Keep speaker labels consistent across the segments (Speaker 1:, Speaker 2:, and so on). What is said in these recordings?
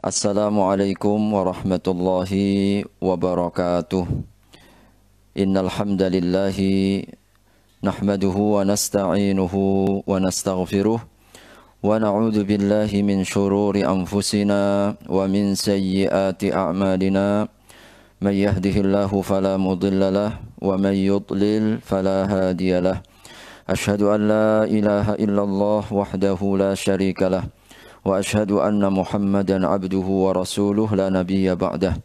Speaker 1: Assalamualaikum warahmatullahi wabarakatuh. Innal hamdalillahi nahmaduhu wa nasta'inuhu wa nastaghfiruh wa na'udzu billahi min shururi anfusina wa min sayyiati a'malina. May yahdihillahu fala mudilla lahu wa may yudlil fala hadiya lahu. Ashhadu an la ilaha illallah wahdahu la syarika lahu. وأشهد أن محمدا عبده ورسوله لا نبي بعده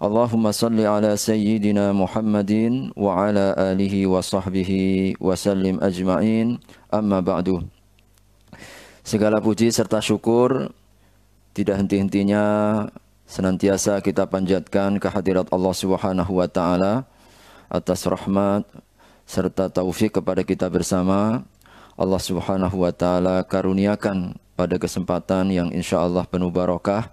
Speaker 1: اللهم صل على سيدنا محمد وعلى آله وصحبه وسلم أجمعين أما بعد. Segala puji serta syukur tidak henti-hentinya senantiasa kita panjatkan kehadirat Allah Subhanahu wa taala atas rahmat serta taufik kepada kita bersama. Allah Subhanahu wa taala karuniakan pada kesempatan yang insya Allah penuh barakah,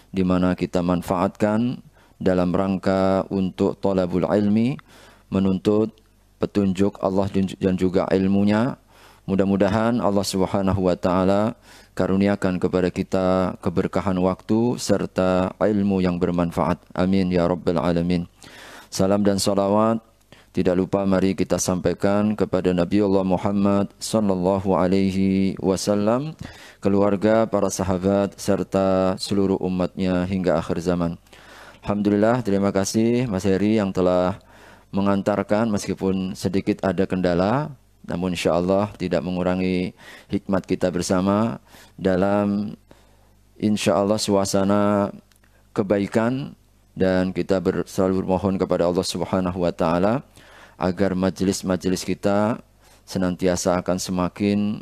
Speaker 1: di mana kita manfaatkan dalam rangka untuk thalabul ilmi, menuntut petunjuk Allah dan juga ilmunya. Mudah-mudahan Allah Subhanahu wa taala karuniakan kepada kita keberkahan waktu serta ilmu yang bermanfaat. Amin ya rabbal alamin. Salam dan salawat tidak lupa mari kita sampaikan kepada Nabi Allah Muhammad sallallahu alaihi wasallam, keluarga, para sahabat serta seluruh umatnya hingga akhir zaman. Alhamdulillah, terima kasih Mas Heri yang telah mengantarkan meskipun sedikit ada kendala, namun insyaallah tidak mengurangi hikmat kita bersama dalam insyaallah suasana kebaikan, dan kita selalu bermohon kepada Allah Subhanahu wa taala agar majelis-majelis kita senantiasa akan semakin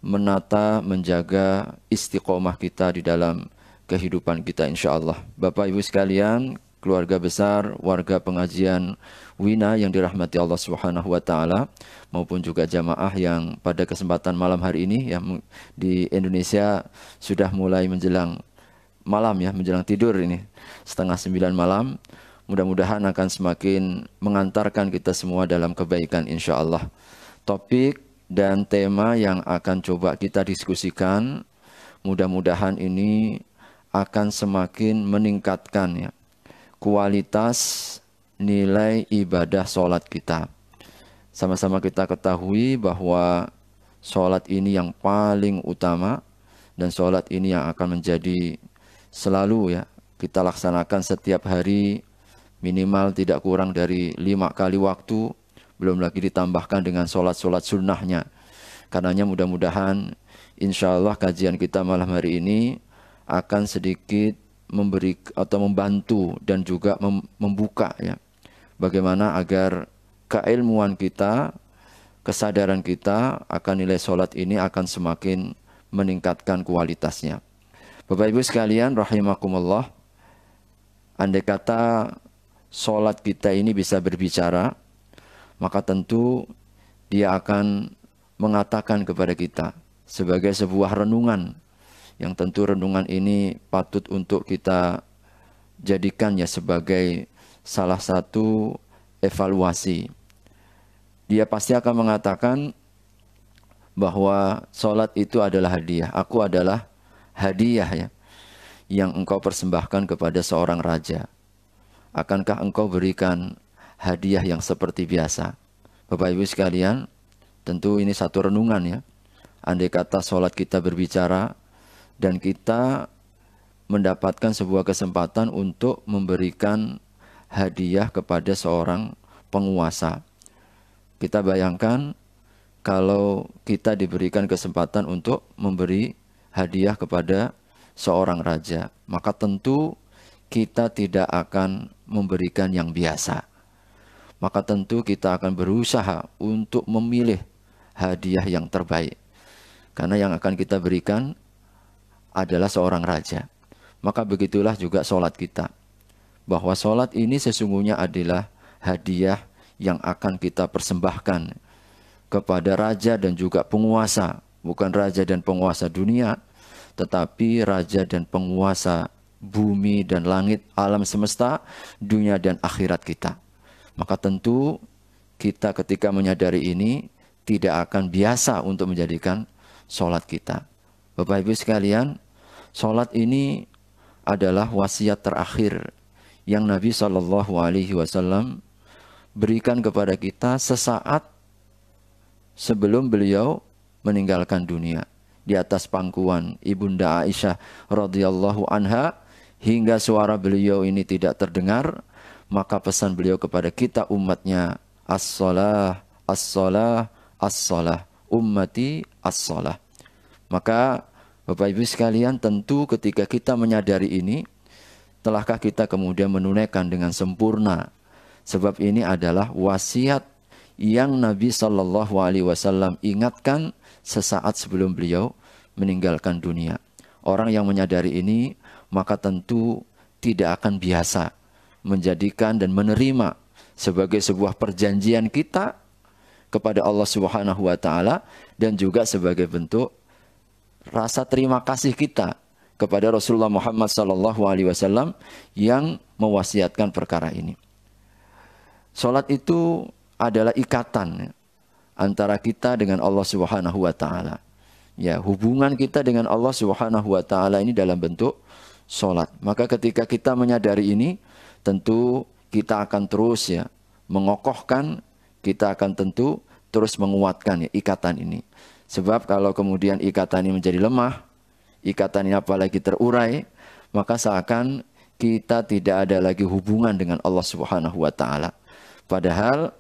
Speaker 1: menata, menjaga istiqomah kita di dalam kehidupan kita insyaAllah. Bapak Ibu sekalian, keluarga besar, warga pengajian Wina yang dirahmati Allah Subhanahu wa taala, maupun juga jamaah yang pada kesempatan malam hari ini yang di Indonesia sudah mulai menjelang malam ya, menjelang tidur ini 8:30 malam. Mudah-mudahan akan semakin mengantarkan kita semua dalam kebaikan insyaAllah. Topik dan tema yang akan coba kita diskusikan, mudah-mudahan ini akan semakin meningkatkan ya kualitas nilai ibadah sholat kita. Sama-sama kita ketahui bahwa sholat ini yang paling utama, dan sholat ini yang akan menjadi selalu ya kita laksanakan setiap hari, minimal tidak kurang dari 5 kali waktu, belum lagi ditambahkan dengan sholat-sholat sunnahnya. Karenanya mudah-mudahan insya Allah kajian kita malam hari ini akan sedikit memberi atau membantu dan juga membuka ya, bagaimana agar keilmuan kita, kesadaran kita akan nilai sholat ini akan semakin meningkatkan kualitasnya. Bapak Ibu sekalian rahimakumullah, andai kata sholat kita ini bisa berbicara, maka tentu dia akan mengatakan kepada kita sebagai sebuah renungan, yang tentu renungan ini patut untuk kita jadikannya sebagai salah satu evaluasi. Dia pasti akan mengatakan bahwa sholat itu adalah hadiah. Aku adalah hadiah ya, yang engkau persembahkan kepada seorang raja. Akankah engkau berikan hadiah yang seperti biasa? Bapak Ibu sekalian, tentu ini satu renungan ya. Andai kata sholat kita berbicara dan kita mendapatkan sebuah kesempatan untuk memberikan hadiah kepada seorang penguasa. Kita bayangkan kalau kita diberikan kesempatan untuk memberi hadiah kepada seorang raja, maka tentu kita tidak akan memberikan yang biasa. Maka tentu kita akan berusaha untuk memilih hadiah yang terbaik. Karena yang akan kita berikan adalah seorang raja. Maka begitulah juga sholat kita. Bahwa sholat ini sesungguhnya adalah hadiah yang akan kita persembahkan kepada raja dan juga penguasa. Bukan raja dan penguasa dunia, tetapi raja dan penguasa bumi dan langit, alam semesta, dunia dan akhirat kita. Maka tentu kita ketika menyadari ini tidak akan biasa untuk menjadikan sholat kita. Bapak Ibu sekalian, sholat ini adalah wasiat terakhir yang Nabi SAW berikan kepada kita sesaat sebelum beliau meninggalkan dunia. Di atas pangkuan Ibunda Aisyah radhiyallahu anha, hingga suara beliau ini tidak terdengar, maka pesan beliau kepada kita umatnya, as-salah, as-salah, as-salah, ummati as-salah. Maka Bapak Ibu sekalian, tentu ketika kita menyadari ini, telahkah kita kemudian menunaikan dengan sempurna? Sebab ini adalah wasiat yang Nabi SAW ingatkan sesaat sebelum beliau meninggalkan dunia. Orang yang menyadari ini, maka tentu tidak akan biasa menjadikan dan menerima sebagai sebuah perjanjian kita kepada Allah Subhanahu wa taala, dan juga sebagai bentuk rasa terima kasih kita kepada Rasulullah Muhammad SAW yang mewasiatkan perkara ini. Salat itu adalah ikatan antara kita dengan Allah Subhanahu wa taala. Ya, hubungan kita dengan Allah Subhanahu wa taala ini dalam bentuk salat. Maka ketika kita menyadari ini, tentu kita akan terus mengokohkan, kita akan tentu terus menguatkan ikatan ini. Sebab kalau kemudian ikatan ini menjadi lemah, ikatan ini apalagi terurai, maka seakan kita tidak ada lagi hubungan dengan Allah Subhanahu wa taala. Padahal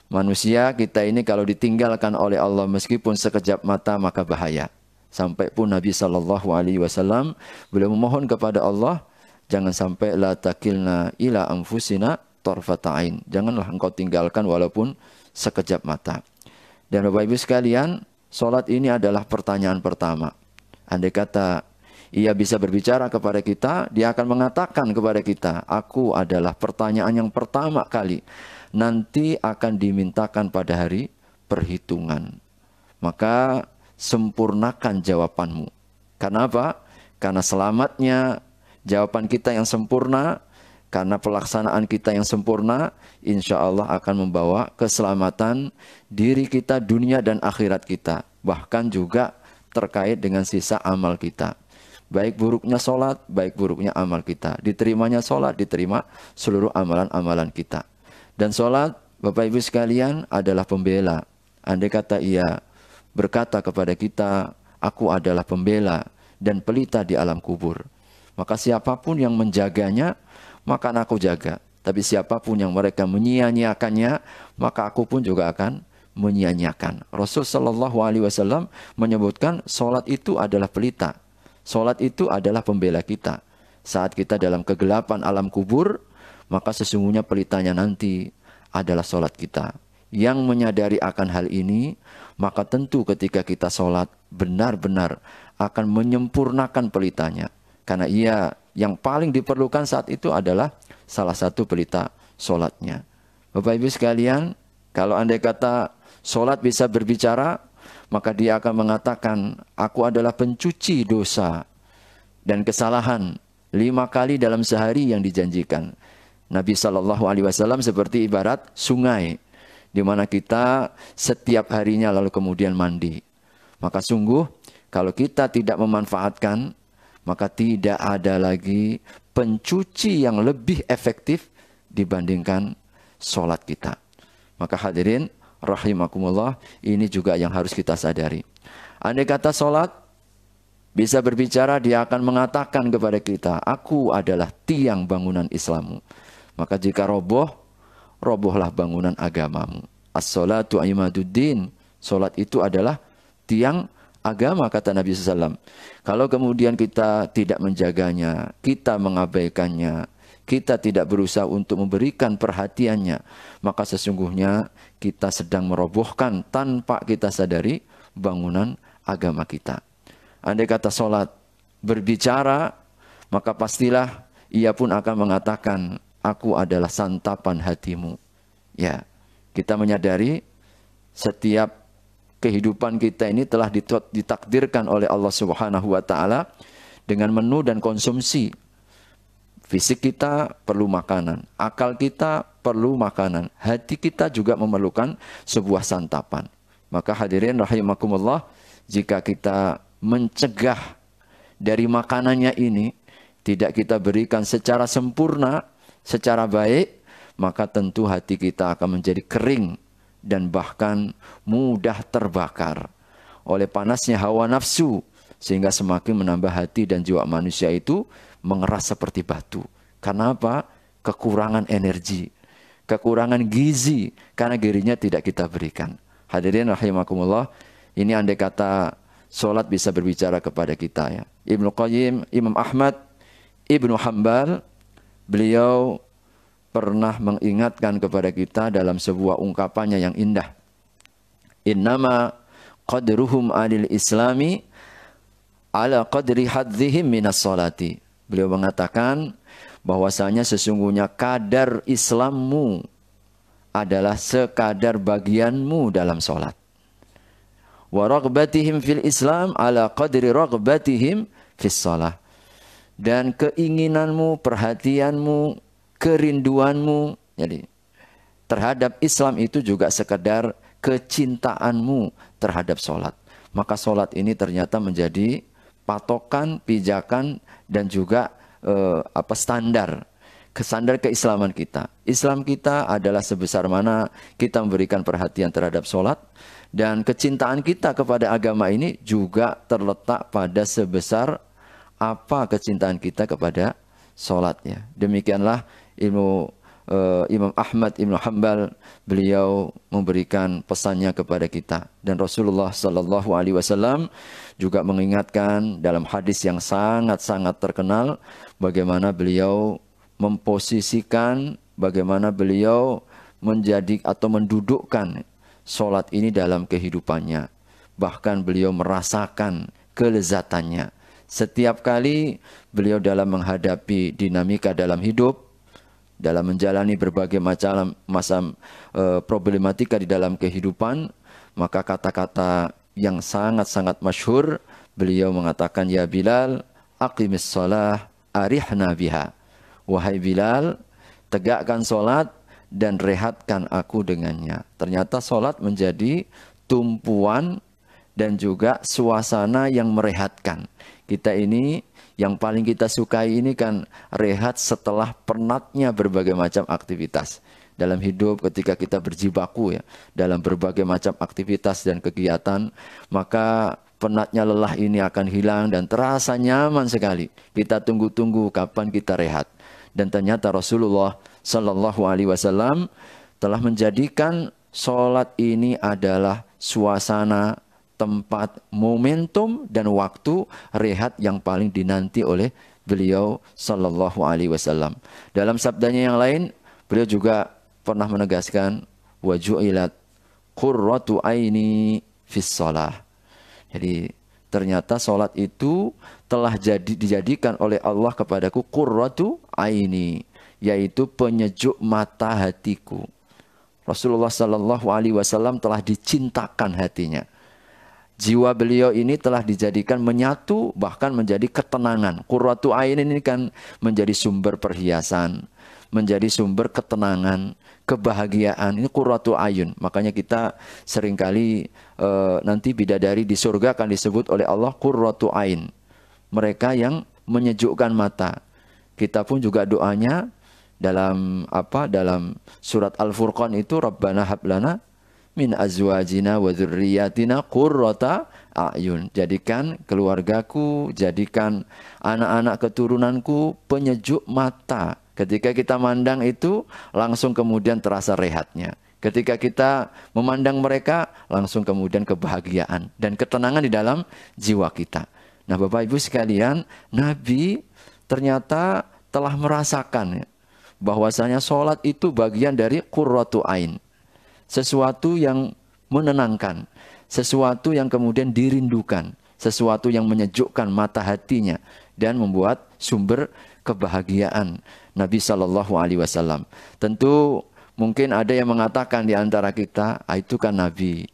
Speaker 1: manusia kita ini kalau ditinggalkan oleh Allah meskipun sekejap mata, maka bahaya. Sampai pun Nabi SAW beliau memohon kepada Allah, jangan sampai la takilna ila anfusina tarfata'ain. Janganlah engkau tinggalkan walaupun sekejap mata. Dan Bapak Ibu sekalian, salat ini adalah pertanyaan pertama. Andai kata ia bisa berbicara kepada kita, dia akan mengatakan kepada kita, aku adalah pertanyaan yang pertama kali nanti akan dimintakan pada hari perhitungan. Maka sempurnakan jawabanmu. Karena apa? Karena selamatnya jawaban kita yang sempurna, karena pelaksanaan kita yang sempurna, insya Allah akan membawa keselamatan diri kita, dunia dan akhirat kita. Bahkan juga terkait dengan sisa amal kita. Baik buruknya sholat, baik buruknya amal kita. Diterimanya sholat, diterima seluruh amalan-amalan kita. Dan sholat, Bapak Ibu sekalian, adalah pembela. Andai kata ia berkata kepada kita, aku adalah pembela dan pelita di alam kubur, maka siapapun yang menjaganya, maka aku jaga. Tapi siapapun yang mereka menyia-nyiakannya, maka aku pun juga akan menyia-nyiakan. Rasul SAW menyebutkan sholat itu adalah pelita. Sholat itu adalah pembela kita. Saat kita dalam kegelapan alam kubur, maka sesungguhnya pelitanya nanti adalah sholat kita. Yang menyadari akan hal ini, maka tentu ketika kita sholat benar-benar akan menyempurnakan pelitanya. Karena ia yang paling diperlukan saat itu adalah salah satu pelita sholatnya. Bapak Ibu sekalian, kalau andai kata sholat bisa berbicara, maka dia akan mengatakan, aku adalah pencuci dosa dan kesalahan 5 kali dalam sehari yang dijanjikan. Nabi SAW seperti ibarat sungai, di mana kita setiap harinya lalu kemudian mandi. Maka sungguh kalau kita tidak memanfaatkan, maka tidak ada lagi pencuci yang lebih efektif dibandingkan sholat kita. Maka hadirin rahimakumullah, ini juga yang harus kita sadari. Andai kata sholat bisa berbicara, dia akan mengatakan kepada kita, aku adalah tiang bangunan Islammu. Maka jika roboh, robohlah bangunan agamamu. As-salatu imaduddin. Salat itu adalah tiang agama, kata Nabi SAW. Kalau kemudian kita tidak menjaganya, kita mengabaikannya, kita tidak berusaha untuk memberikan perhatiannya, maka sesungguhnya kita sedang merobohkan tanpa kita sadari bangunan agama kita. Andai kata salat berbicara, maka pastilah ia pun akan mengatakan, aku adalah santapan hatimu. Ya, kita menyadari setiap kehidupan kita ini telah ditakdirkan oleh Allah Subhanahu wa taala dengan menu dan konsumsi. Fisik kita perlu makanan, akal kita perlu makanan, hati kita juga memerlukan sebuah santapan. Maka hadirin rahimakumullah, jika kita mencegah dari makanannya ini, tidak kita berikan secara sempurna, secara baik, maka tentu hati kita akan menjadi kering dan bahkan mudah terbakar oleh panasnya hawa nafsu, sehingga semakin menambah hati dan jiwa manusia itu mengeras seperti batu. Karena apa? Kekurangan energi, kekurangan gizi, karena dirinya tidak kita berikan. Hadirin rahimakumullah, ini andai kata sholat bisa berbicara kepada kita ya. Ibnu Qayyim, Imam Ahmad, Ibnu Hanbal, beliau pernah mengingatkan kepada kita dalam sebuah ungkapannya yang indah. Innama qadruhum anil islami ala qadri hadzihim minas sholati. Beliau mengatakan bahwasanya sesungguhnya kadar Islammu adalah sekadar bagianmu dalam sholat. Wa raghbatihim fil Islam ala qadri raghbatihim fis shalah. Dan keinginanmu, perhatianmu, kerinduanmu jadi terhadap Islam itu juga sekedar kecintaanmu terhadap sholat. Maka sholat ini ternyata menjadi patokan, pijakan, dan juga standar keislaman kita. Islam kita adalah sebesar mana kita memberikan perhatian terhadap sholat, dan kecintaan kita kepada agama ini juga terletak pada sebesar apa kecintaan kita kepada sholatnya. Demikianlah Imam Ahmad Ibnu Hanbal, beliau memberikan pesannya kepada kita. Dan Rasulullah Sallallahu Alaihi Wasallam juga mengingatkan dalam hadis yang sangat-sangat terkenal bagaimana beliau memposisikan, bagaimana beliau menjadi atau mendudukkan sholat ini dalam kehidupannya. Bahkan beliau merasakan kelezatannya. Setiap kali beliau dalam menghadapi dinamika dalam hidup, dalam menjalani berbagai macam problematika di dalam kehidupan, maka kata-kata yang sangat-sangat masyhur, beliau mengatakan, ya Bilal, aqimis shalah arihna biha. Wahai Bilal, tegakkan sholat dan rehatkan aku dengannya. Ternyata sholat menjadi tumpuan dan juga suasana yang merehatkan. Kita ini yang paling kita sukai ini kan rehat setelah penatnya berbagai macam aktivitas dalam hidup. Ketika kita berjibaku ya dalam berbagai macam aktivitas dan kegiatan, maka penatnya lelah ini akan hilang dan terasa nyaman sekali. Kita tunggu-tunggu kapan kita rehat. Dan ternyata Rasulullah Sallallahu Alaihi Wasallam telah menjadikan sholat ini adalah suasana, tempat, momentum, dan waktu rehat yang paling dinanti oleh beliau Sallallahu Alaihi Wasallam. Dalam sabdanya yang lain, beliau juga pernah menegaskan, wa ju'ilat qurratu aini fis shalah. Jadi ternyata sholat itu telah dijadikan oleh Allah kepadaku qurratu aini, yaitu penyejuk mata hatiku. Rasulullah Sallallahu Alaihi Wasallam telah dicintakan hatinya. Jiwa beliau ini telah dijadikan menyatu, bahkan menjadi ketenangan. Qurratu ain ini kan menjadi sumber perhiasan, menjadi sumber ketenangan, kebahagiaan. Ini qurratu ayun. Makanya kita seringkali nanti bidadari di surga akan disebut oleh Allah qurratu ain. Mereka yang menyejukkan mata. Kita pun juga doanya dalam surat Al-Furqan itu, Rabbana hablana min azwajina wa dzurriyyatina qurrata a'yun. Jadikan keluargaku, jadikan anak-anak keturunanku penyejuk mata. Ketika kita mandang itu, langsung kemudian terasa rehatnya. Ketika kita memandang mereka, langsung kemudian kebahagiaan dan ketenangan di dalam jiwa kita. Nah, Bapak Ibu sekalian, Nabi ternyata telah merasakan bahwasanya sholat itu bagian dari qurratu ain. Sesuatu yang menenangkan, sesuatu yang kemudian dirindukan, sesuatu yang menyejukkan mata hatinya dan membuat sumber kebahagiaan Nabi Sallallahu Alaihi Wasallam. Tentu mungkin ada yang mengatakan di antara kita, itu kan Nabi,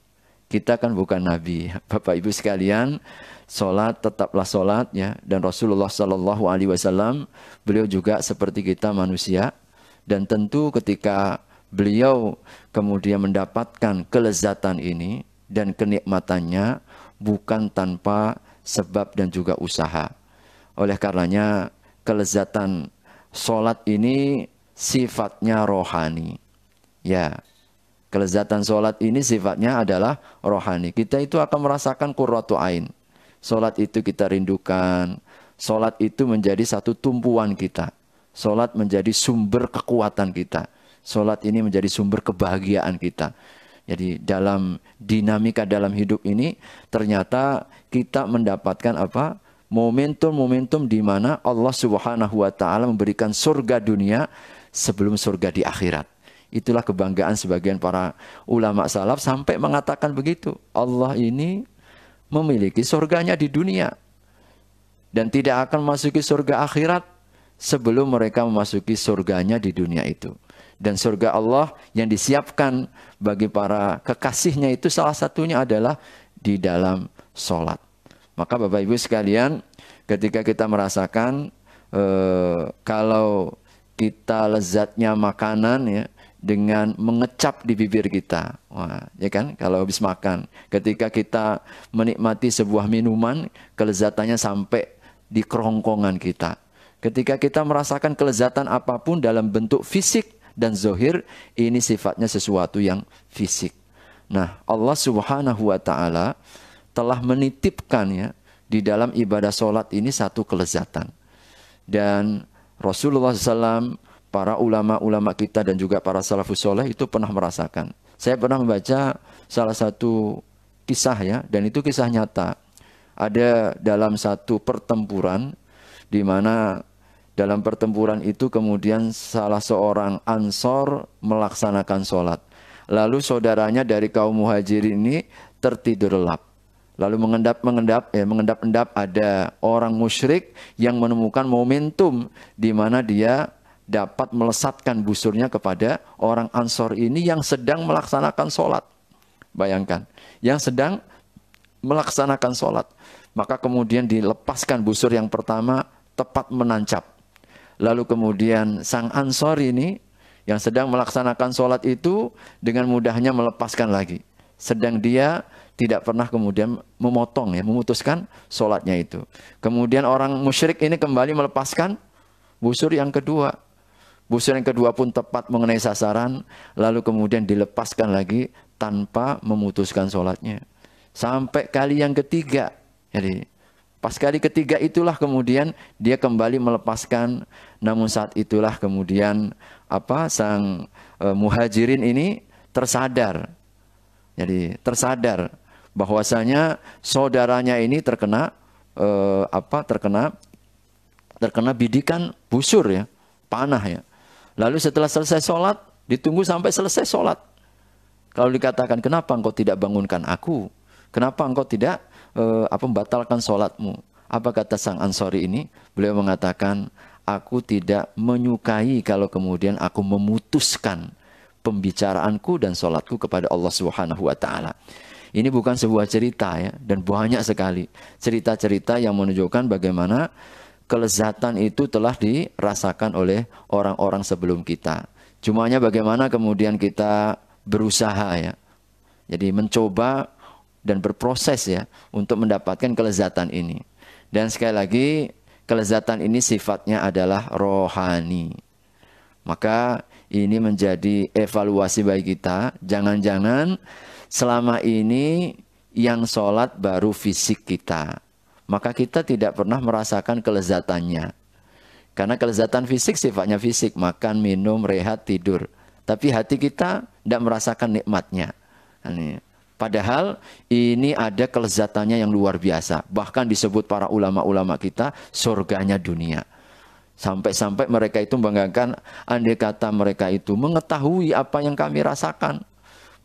Speaker 1: kita kan bukan Nabi. Bapak Ibu sekalian, sholat tetaplah sholat ya. Dan Rasulullah Sallallahu Alaihi Wasallam, beliau juga seperti kita manusia. Dan tentu ketika beliau kemudian mendapatkan kelezatan ini dan kenikmatannya bukan tanpa sebab dan juga usaha. Oleh karenanya kelezatan sholat ini sifatnya rohani. Ya, kelezatan sholat ini sifatnya adalah rohani. Kita itu akan merasakan qurratu ain. Sholat itu kita rindukan. Sholat itu menjadi satu tumpuan kita. Sholat menjadi sumber kekuatan kita. Sholat ini menjadi sumber kebahagiaan kita. Jadi dalam dinamika dalam hidup ini ternyata kita mendapatkan apa? Momentum-momentum di mana Allah Subhanahu wa taala memberikan surga dunia sebelum surga di akhirat. Itulah kebanggaan sebagian para ulama salaf sampai mengatakan begitu. Allah ini memiliki surganya di dunia dan tidak akan memasuki surga akhirat sebelum mereka memasuki surganya di dunia itu. Dan surga Allah yang disiapkan bagi para kekasihnya itu salah satunya adalah di dalam sholat. Maka Bapak Ibu sekalian, ketika kita merasakan kalau kita lezatnya makanan ya dengan mengecap di bibir kita, wah, ya kan? Kalau habis makan, ketika kita menikmati sebuah minuman, kelezatannya sampai di kerongkongan kita. Ketika kita merasakan kelezatan apapun dalam bentuk fisik dan zohir, ini sifatnya sesuatu yang fisik. Nah, Allah Subhanahu wa taala telah menitipkan ya di dalam ibadah sholat ini satu kelezatan. Dan Rasulullah SAW, para ulama-ulama kita dan juga para salafus soleh itu pernah merasakan. Saya pernah membaca salah satu kisah ya, dan itu kisah nyata. Ada dalam satu pertempuran di mana dalam pertempuran itu kemudian salah seorang ansor melaksanakan sholat. Lalu saudaranya dari kaum muhajirin ini tertidur lelap. Lalu mengendap-endap ada orang musyrik yang menemukan momentum di mana dia dapat melesatkan busurnya kepada orang ansor ini yang sedang melaksanakan sholat. Bayangkan, yang sedang melaksanakan sholat. Maka kemudian dilepaskan busur yang pertama tepat menancap. Lalu kemudian sang ansor ini yang sedang melaksanakan sholat itu dengan mudahnya melepaskan lagi. Sedang dia tidak pernah kemudian memotong ya, memutuskan sholatnya itu. Kemudian orang musyrik ini kembali melepaskan busur yang kedua. Busur yang kedua pun tepat mengenai sasaran. Lalu kemudian dilepaskan lagi tanpa memutuskan sholatnya. Sampai kali yang ketiga. Jadi pas kali ketiga itulah kemudian dia kembali melepaskan. Namun saat itulah kemudian sang muhajirin ini tersadar. Jadi tersadar bahwasanya saudaranya ini terkena terkena bidikan busur ya, panah ya. Lalu setelah selesai sholat, ditunggu sampai selesai sholat. Kalau dikatakan, kenapa engkau tidak bangunkan aku? Kenapa engkau tidak membatalkan sholatmu? Apa kata sang ansori ini? Beliau mengatakan, aku tidak menyukai kalau kemudian aku memutuskan pembicaraanku dan sholatku kepada Allah Subhanahu wa taala. Ini bukan sebuah cerita ya, dan banyak sekali cerita-cerita yang menunjukkan bagaimana kelezatan itu telah dirasakan oleh orang-orang sebelum kita. Cumanya bagaimana kemudian kita berusaha ya. Jadi mencoba dan berproses ya untuk mendapatkan kelezatan ini. Dan sekali lagi kelezatan ini sifatnya adalah rohani. Maka ini menjadi evaluasi bagi kita. Jangan-jangan selama ini yang sholat baru fisik kita. Maka kita tidak pernah merasakan kelezatannya. Karena kelezatan fisik sifatnya fisik. Makan, minum, rehat, tidur. Tapi hati kita tidak merasakan nikmatnya. Padahal ini ada kelezatannya yang luar biasa. Bahkan disebut para ulama-ulama kita surganya dunia. Sampai-sampai mereka itu membanggakan, andai kata mereka itu mengetahui apa yang kami rasakan,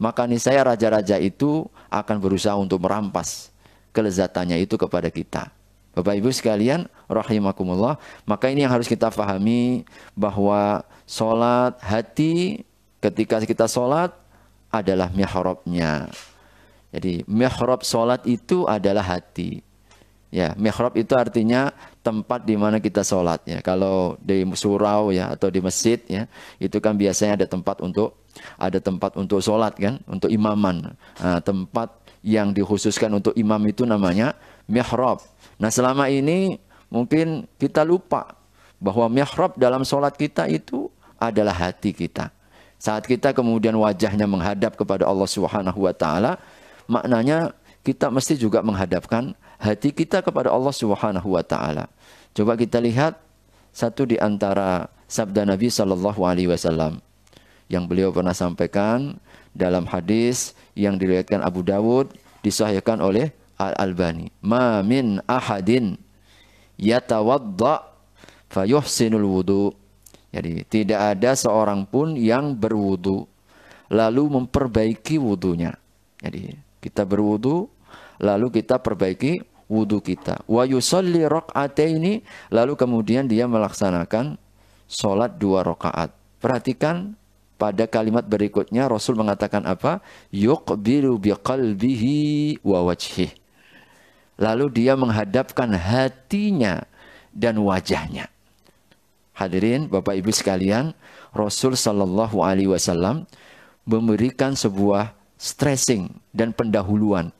Speaker 1: maka niscaya raja-raja itu akan berusaha untuk merampas kelezatannya itu kepada kita. Bapak Ibu sekalian, rahimakumullah, maka ini yang harus kita pahami, bahwa sholat hati ketika kita sholat adalah mihrabnya. Jadi mihrab sholat itu adalah hati. Ya, mihrab itu artinya tempat di mana kita sholat ya. Kalau di surau ya atau di masjid ya, itu kan biasanya ada tempat untuk sholat kan, untuk imaman. Nah, tempat yang dikhususkan untuk imam itu namanya mihrab. Nah, selama ini mungkin kita lupa bahwa mihrab dalam sholat kita itu adalah hati kita. Saat kita kemudian wajahnya menghadap kepada Allah Subhanahu wa taala, maknanya kita mesti juga menghadapkan hati kita kepada Allah Subhanahu wa taala. Coba kita lihat satu di antara sabda Nabi sallallahu alaihi wasallam yang beliau pernah sampaikan dalam hadis yang diriwayatkan Abu Dawud, disahihkan oleh Al-Albani. Ma min ahadin yatawadda fayuhsinul wudu. Jadi tidak ada seorang pun yang berwudu lalu memperbaiki wudunya. Jadi kita berwudu lalu kita perbaiki wudu kita. Wa yusalli rak'ataini, lalu kemudian dia melaksanakan salat 2 rakaat. Perhatikan pada kalimat berikutnya Rasul mengatakan apa? Yuqbilu biqalbihi wa wajhihi. Lalu dia menghadapkan hatinya dan wajahnya. Hadirin Bapak Ibu sekalian, Rasul sallallahu alaihi wasallam memberikan sebuah stressing dan pendahuluan,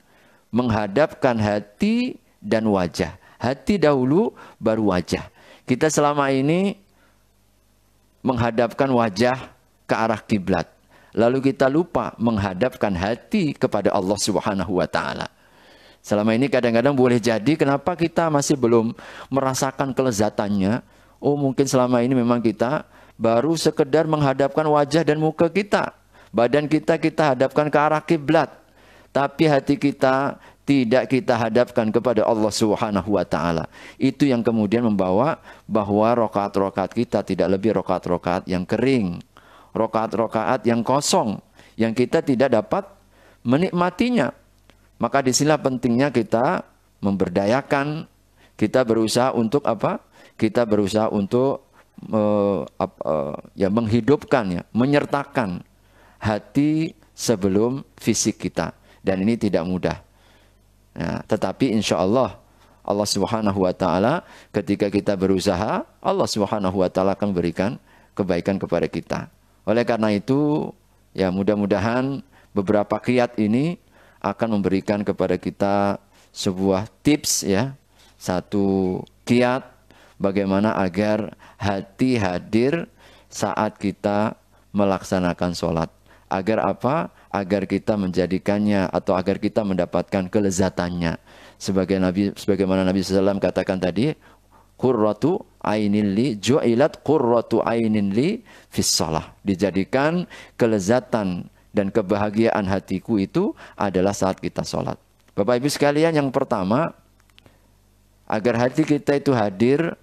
Speaker 1: menghadapkan hati dan wajah. Hati dahulu baru wajah. Kita selama ini menghadapkan wajah ke arah kiblat, lalu kita lupa menghadapkan hati kepada Allah Subhanahu wa taala. Selama ini kadang-kadang boleh jadi kenapa kita masih belum merasakan kelezatannya. Oh, mungkin selama ini memang kita baru sekedar menghadapkan wajah dan muka kita. Badan kita hadapkan ke arah kiblat. Tapi hati kita tidak kita hadapkan kepada Allah Subhanahu wa taala. Itu yang kemudian membawa bahwa rakaat-rakaat kita tidak lebih rakaat-rakaat yang kering, rakaat-rakaat yang kosong, yang kita tidak dapat menikmatinya. Maka disinilah pentingnya kita memberdayakan, kita berusaha untuk apa? Kita berusaha untuk menghidupkan, menyertakan hati sebelum fisik kita. Dan ini tidak mudah. Nah, tetapi insya Allah, Allah Subhanahu wa taala ketika kita berusaha, Allah Subhanahu wa taala akan berikan kebaikan kepada kita. Oleh karena itu, ya mudah-mudahan beberapa qiyat ini akan memberikan kepada kita sebuah tips, ya. Satu qiyat bagaimana agar hati hadir saat kita melaksanakan sholat. Agar apa? Agar kita menjadikannya atau agar kita mendapatkan kelezatannya. Sebagaimana Nabi SAW katakan tadi, qurratu ainin li ju'ilat qurratu ainin li fis shalah. Dijadikan kelezatan dan kebahagiaan hatiku itu adalah saat kita sholat. Bapak Ibu sekalian, yang pertama, agar hati kita itu hadir,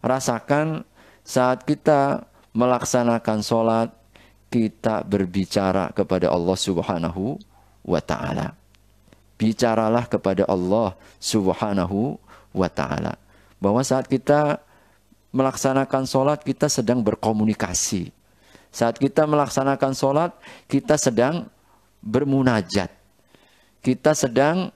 Speaker 1: rasakan saat kita melaksanakan sholat, kita berbicara kepada Allah Subhanahu wa ta'ala. Bicaralah kepada Allah Subhanahu wa ta'ala. Bahwa saat kita melaksanakan sholat, kita sedang berkomunikasi. Saat kita melaksanakan sholat, kita sedang bermunajat. Kita sedang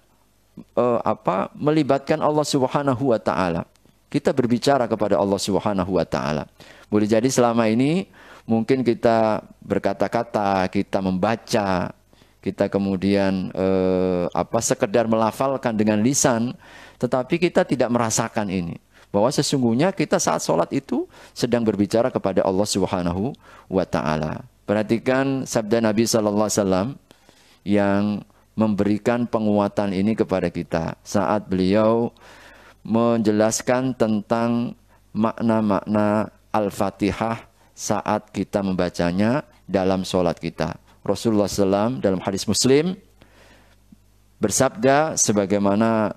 Speaker 1: melibatkan Allah Subhanahu wa ta'ala. Kita berbicara kepada Allah Subhanahu wa ta'ala. Boleh jadi selama ini mungkin kita berkata-kata, kita membaca, kita kemudian sekedar melafalkan dengan lisan, tetapi kita tidak merasakan ini. Bahwa sesungguhnya kita saat sholat itu sedang berbicara kepada Allah Subhanahu wa ta'ala. Perhatikan sabda Nabi sallallahu alaihi wasallam yang memberikan penguatan ini kepada kita saat beliau menjelaskan tentang makna-makna Al-Fatihah saat kita membacanya dalam sholat kita. Rasulullah SAW dalam hadis Muslim bersabda sebagaimana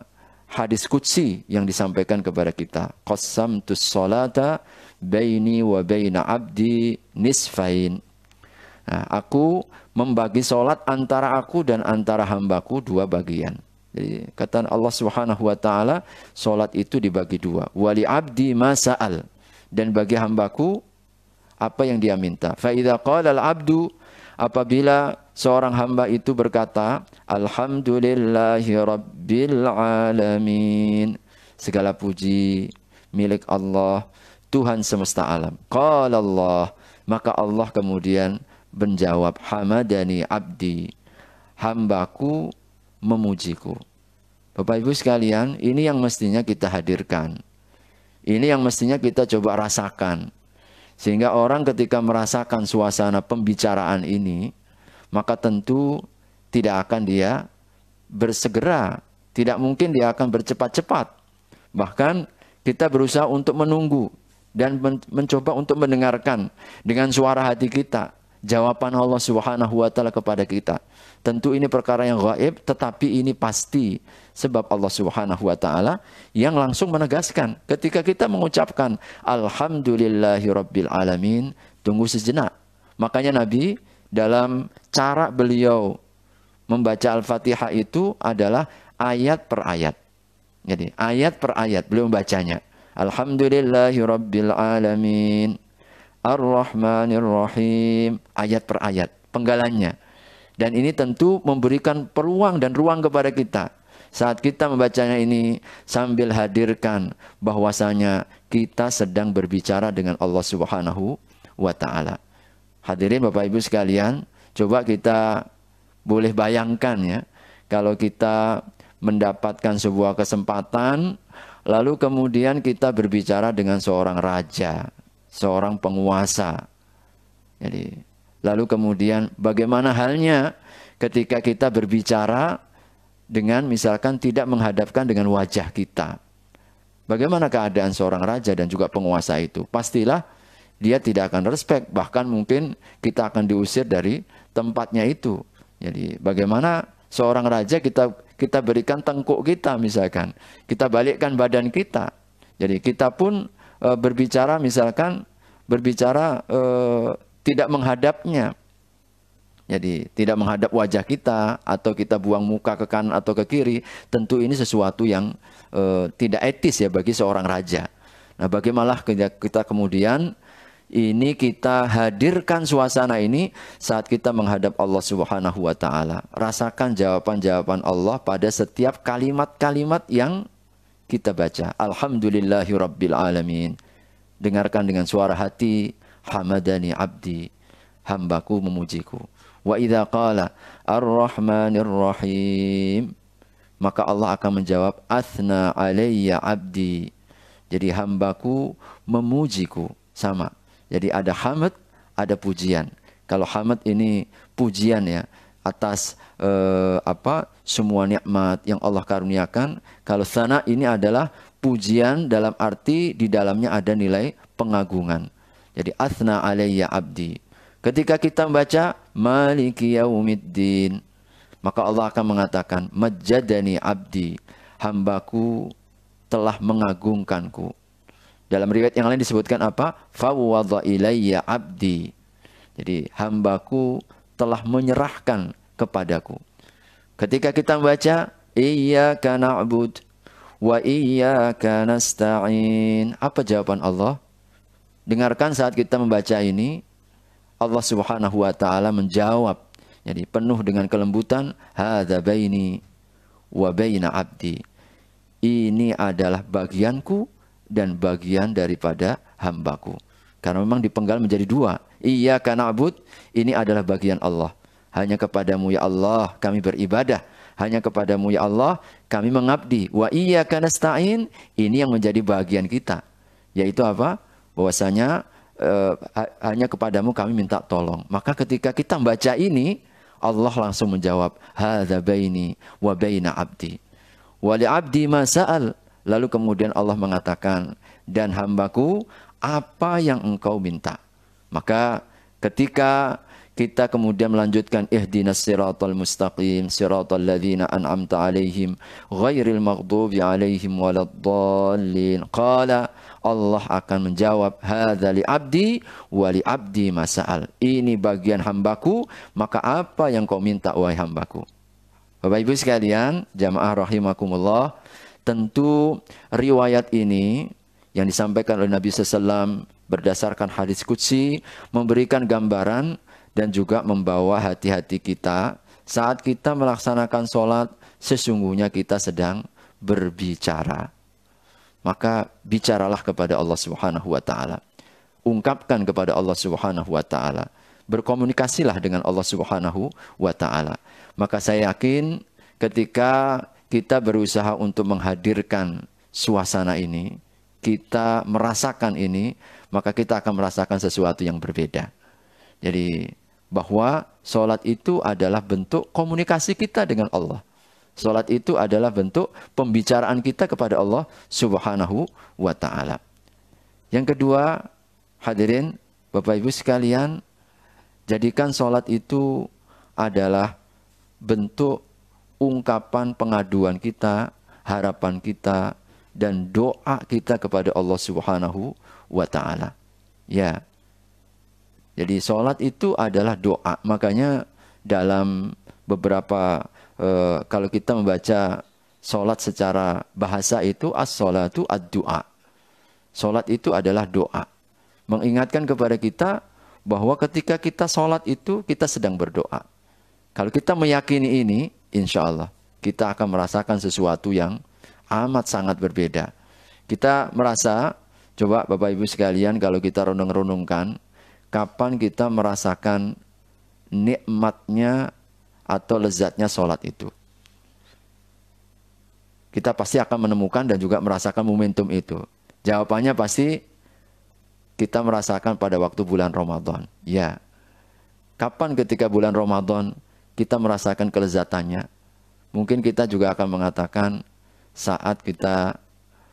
Speaker 1: hadis qudsi yang disampaikan kepada kita. Qassamtus sholata baini wa baina abdi nisfain. Nah, aku membagi sholat antara aku dan antara hambaku 2 bagian. Jadi kata Allah Subhanahu wa ta'ala, sholat itu dibagi 2. Wali abdi ma sa'al. Dan bagi hambaku apa yang dia minta. Fa idza qala al-abdu, apabila seorang hamba itu berkata, alhamdulillahi rabbil alamin, segala puji milik Allah, Tuhan semesta alam. Qala Allah, maka Allah kemudian menjawab, hamadani abdi, hambaku memujiku. Bapak Ibu sekalian, ini yang mestinya kita hadirkan. Ini yang mestinya kita coba rasakan. Sehingga orang ketika merasakan suasana pembicaraan ini, maka tentu tidak akan dia bersegera. Tidak mungkin dia akan bercepat-cepat. Bahkan kita berusaha untuk menunggu dan mencoba untuk mendengarkan dengan suara hati kita jawaban Allah Subhanahu wa taala kepada kita. Tentu ini perkara yang gaib, tetapi ini pasti sebab Allah Subhanahu wa taala yang langsung menegaskan ketika kita mengucapkan alhamdulillahirabbil alamin, tunggu sejenak. Makanya Nabi dalam cara beliau membaca Al-Fatihah itu adalah ayat per ayat. Jadi ayat per ayat beliau membacanya. Alhamdulillahirabbil alamin, Ar-Rahmanir-Rahim, ayat per ayat, penggalannya. Dan ini tentu memberikan peluang dan ruang kepada kita. Saat kita membacanya ini sambil hadirkan bahwasanya kita sedang berbicara dengan Allah Subhanahu wa taala. Hadirin Bapak Ibu sekalian, coba kita boleh bayangkan ya, kalau kita mendapatkan sebuah kesempatan, lalu kemudian kita berbicara dengan seorang raja, seorang penguasa. Jadi, lalu kemudian bagaimana halnya ketika kita berbicara dengan misalkan tidak menghadapkan dengan wajah kita. Bagaimana keadaan seorang raja dan juga penguasa itu? Pastilah dia tidak akan respect, bahkan mungkin kita akan diusir dari tempatnya itu. Jadi bagaimana seorang raja kita berikan tengkuk kita misalkan, kita balikkan badan kita. Jadi kita pun berbicara misalkan tidak menghadapnya. Jadi tidak menghadap wajah kita atau kita buang muka ke kanan atau ke kiri, tentu ini sesuatu yang tidak etis ya bagi seorang raja. Nah, bagaimana kita kemudian ini kita hadirkan suasana ini saat kita menghadap Allah Subhanahu wa taala. Rasakan jawaban-jawaban Allah pada setiap kalimat-kalimat yang kita baca. Alhamdulillahirabbil alamin. Dengarkan dengan suara hati, hamadani abdi, hambaku memujiku. Wa idza qala Ar-Rahmanir Rahim, maka Allah akan menjawab athna alayya abdi. Jadi hambaku memujiku, sama. Jadi ada hamd, ada pujian. Kalau hamd ini pujian ya atas semua nikmat yang Allah karuniakan. Kalau tsana ini adalah pujian dalam arti di dalamnya ada nilai pengagungan. Jadi athna alayya abdi. Ketika kita membaca Maliki Yaumiddin, maka Allah akan mengatakan majjadani abdi, hambaku telah mengagungkanku. Dalam riwayat yang lain disebutkan apa? Fawwadha ilayya abdi. Jadi hambaku telah menyerahkan kepadaku. Ketika kita membaca iyyaka na'bud wa iyyaka nasta'in, apa jawaban Allah? Dengarkan saat kita membaca ini, Allah Subhanahu wa taala menjawab. Jadi penuh dengan kelembutan, hadza baini wa baina abdi. Ini adalah bagianku dan bagian daripada hambaku. Karena memang dipenggal menjadi dua. Iyyaka na'bud, ini adalah bagian Allah. Hanya kepadamu ya Allah kami beribadah. Hanya kepadamu ya Allah kami mengabdi. Wa iyyaka nasta'in, ini yang menjadi bagian kita. Yaitu apa? Bahwasanya hanya kepadamu kami minta tolong. Maka ketika kita membaca ini, Allah langsung menjawab, hadza baini wa baina abdi. Wa li abdi ma sa'al. Lalu kemudian Allah mengatakan, dan hambaku apa yang engkau minta. Maka ketika kita kemudian melanjutkan ihdinas siratal mustaqim siratal ladzina an'amta alaihim ghairil maghdubi alaihim waladdallin, qala, Allah akan menjawab hadza li abdi wa li abdi masa'al. Ini bagian hambaku, maka apa yang kau minta wahai hambaku. Bapak Ibu sekalian, jamaah rahimakumullah, tentu riwayat ini yang disampaikan oleh Nabi SAW berdasarkan hadis qudsi memberikan gambaran dan juga membawa hati-hati kita saat kita melaksanakan sholat, sesungguhnya kita sedang berbicara. Maka bicaralah kepada Allah Subhanahu wa taala. Ungkapkan kepada Allah Subhanahu wa taala. Berkomunikasilah dengan Allah Subhanahu wa taala. Maka saya yakin ketika kita berusaha untuk menghadirkan suasana ini, kita merasakan ini, maka kita akan merasakan sesuatu yang berbeda. Jadi bahwa sholat itu adalah bentuk komunikasi kita dengan Allah. Sholat itu adalah bentuk pembicaraan kita kepada Allah Subhanahu wa ta'ala. Yang kedua, hadirin Bapak Ibu sekalian, jadikan sholat itu adalah bentuk ungkapan pengaduan kita, harapan kita, dan doa kita kepada Allah Subhanahu wa ta'ala. Ya. Jadi sholat itu adalah doa. Makanya dalam beberapa, kalau kita membaca sholat secara bahasa itu, as-sholatu ad-du'a. Sholat itu adalah doa. Mengingatkan kepada kita bahwa ketika kita sholat itu, kita sedang berdoa. Kalau kita meyakini ini, insya Allah kita akan merasakan sesuatu yang amat sangat berbeda. Kita merasa, coba Bapak Ibu sekalian, kalau kita renung-renungkan, kapan kita merasakan nikmatnya atau lezatnya sholat itu? Kita pasti akan menemukan dan juga merasakan momentum itu. Jawabannya pasti kita merasakan pada waktu bulan Ramadan. Ya. Kapan ketika bulan Ramadan kita merasakan kelezatannya? Mungkin kita juga akan mengatakan saat kita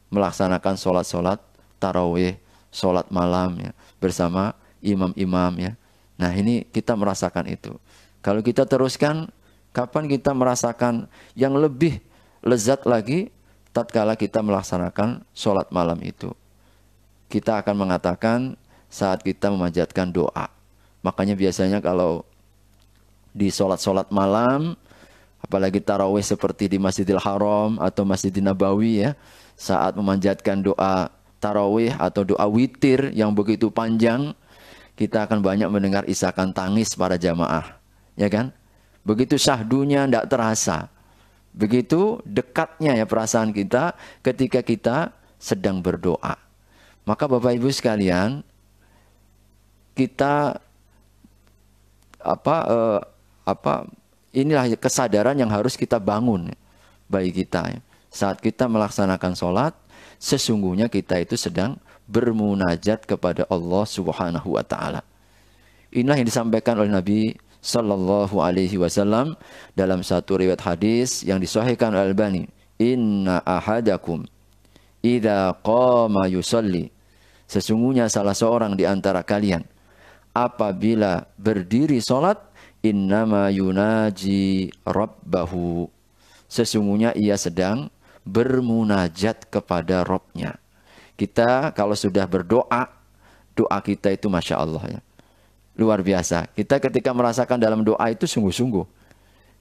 Speaker 1: melaksanakan sholat-sholat tarawih, sholat malam ya, bersama imam-imam ya. Nah ini kita merasakan itu. Kalau kita teruskan, kapan kita merasakan yang lebih lezat lagi tatkala kita melaksanakan sholat malam itu? Kita akan mengatakan saat kita memanjatkan doa. Makanya biasanya kalau di sholat-sholat malam, apalagi tarawih seperti di Masjidil Haram atau Masjidil Nabawi ya, saat memanjatkan doa tarawih atau doa witir yang begitu panjang, kita akan banyak mendengar isakan tangis para jamaah, ya kan? Begitu syahdunya tidak terasa, begitu dekatnya ya perasaan kita ketika kita sedang berdoa. Maka Bapak Ibu sekalian, kita inilah kesadaran yang harus kita bangun bagi kita. Saat kita melaksanakan sholat, sesungguhnya kita itu sedang bermunajat kepada Allah Subhanahu wa ta'ala. Inilah yang disampaikan oleh Nabi Sallallahu Alaihi Wasallam dalam satu riwayat hadis yang disahihkan oleh Al-Albani. Inna ahadakum idza qama yusalli. Sesungguhnya salah seorang di antara kalian apabila berdiri sholat, innama yunaji rabbahu. Sesungguhnya ia sedang bermunajat kepada Rabbnya. Kita kalau sudah berdoa, doa kita itu Masya Allah ya. Luar biasa. Kita ketika merasakan dalam doa itu sungguh-sungguh.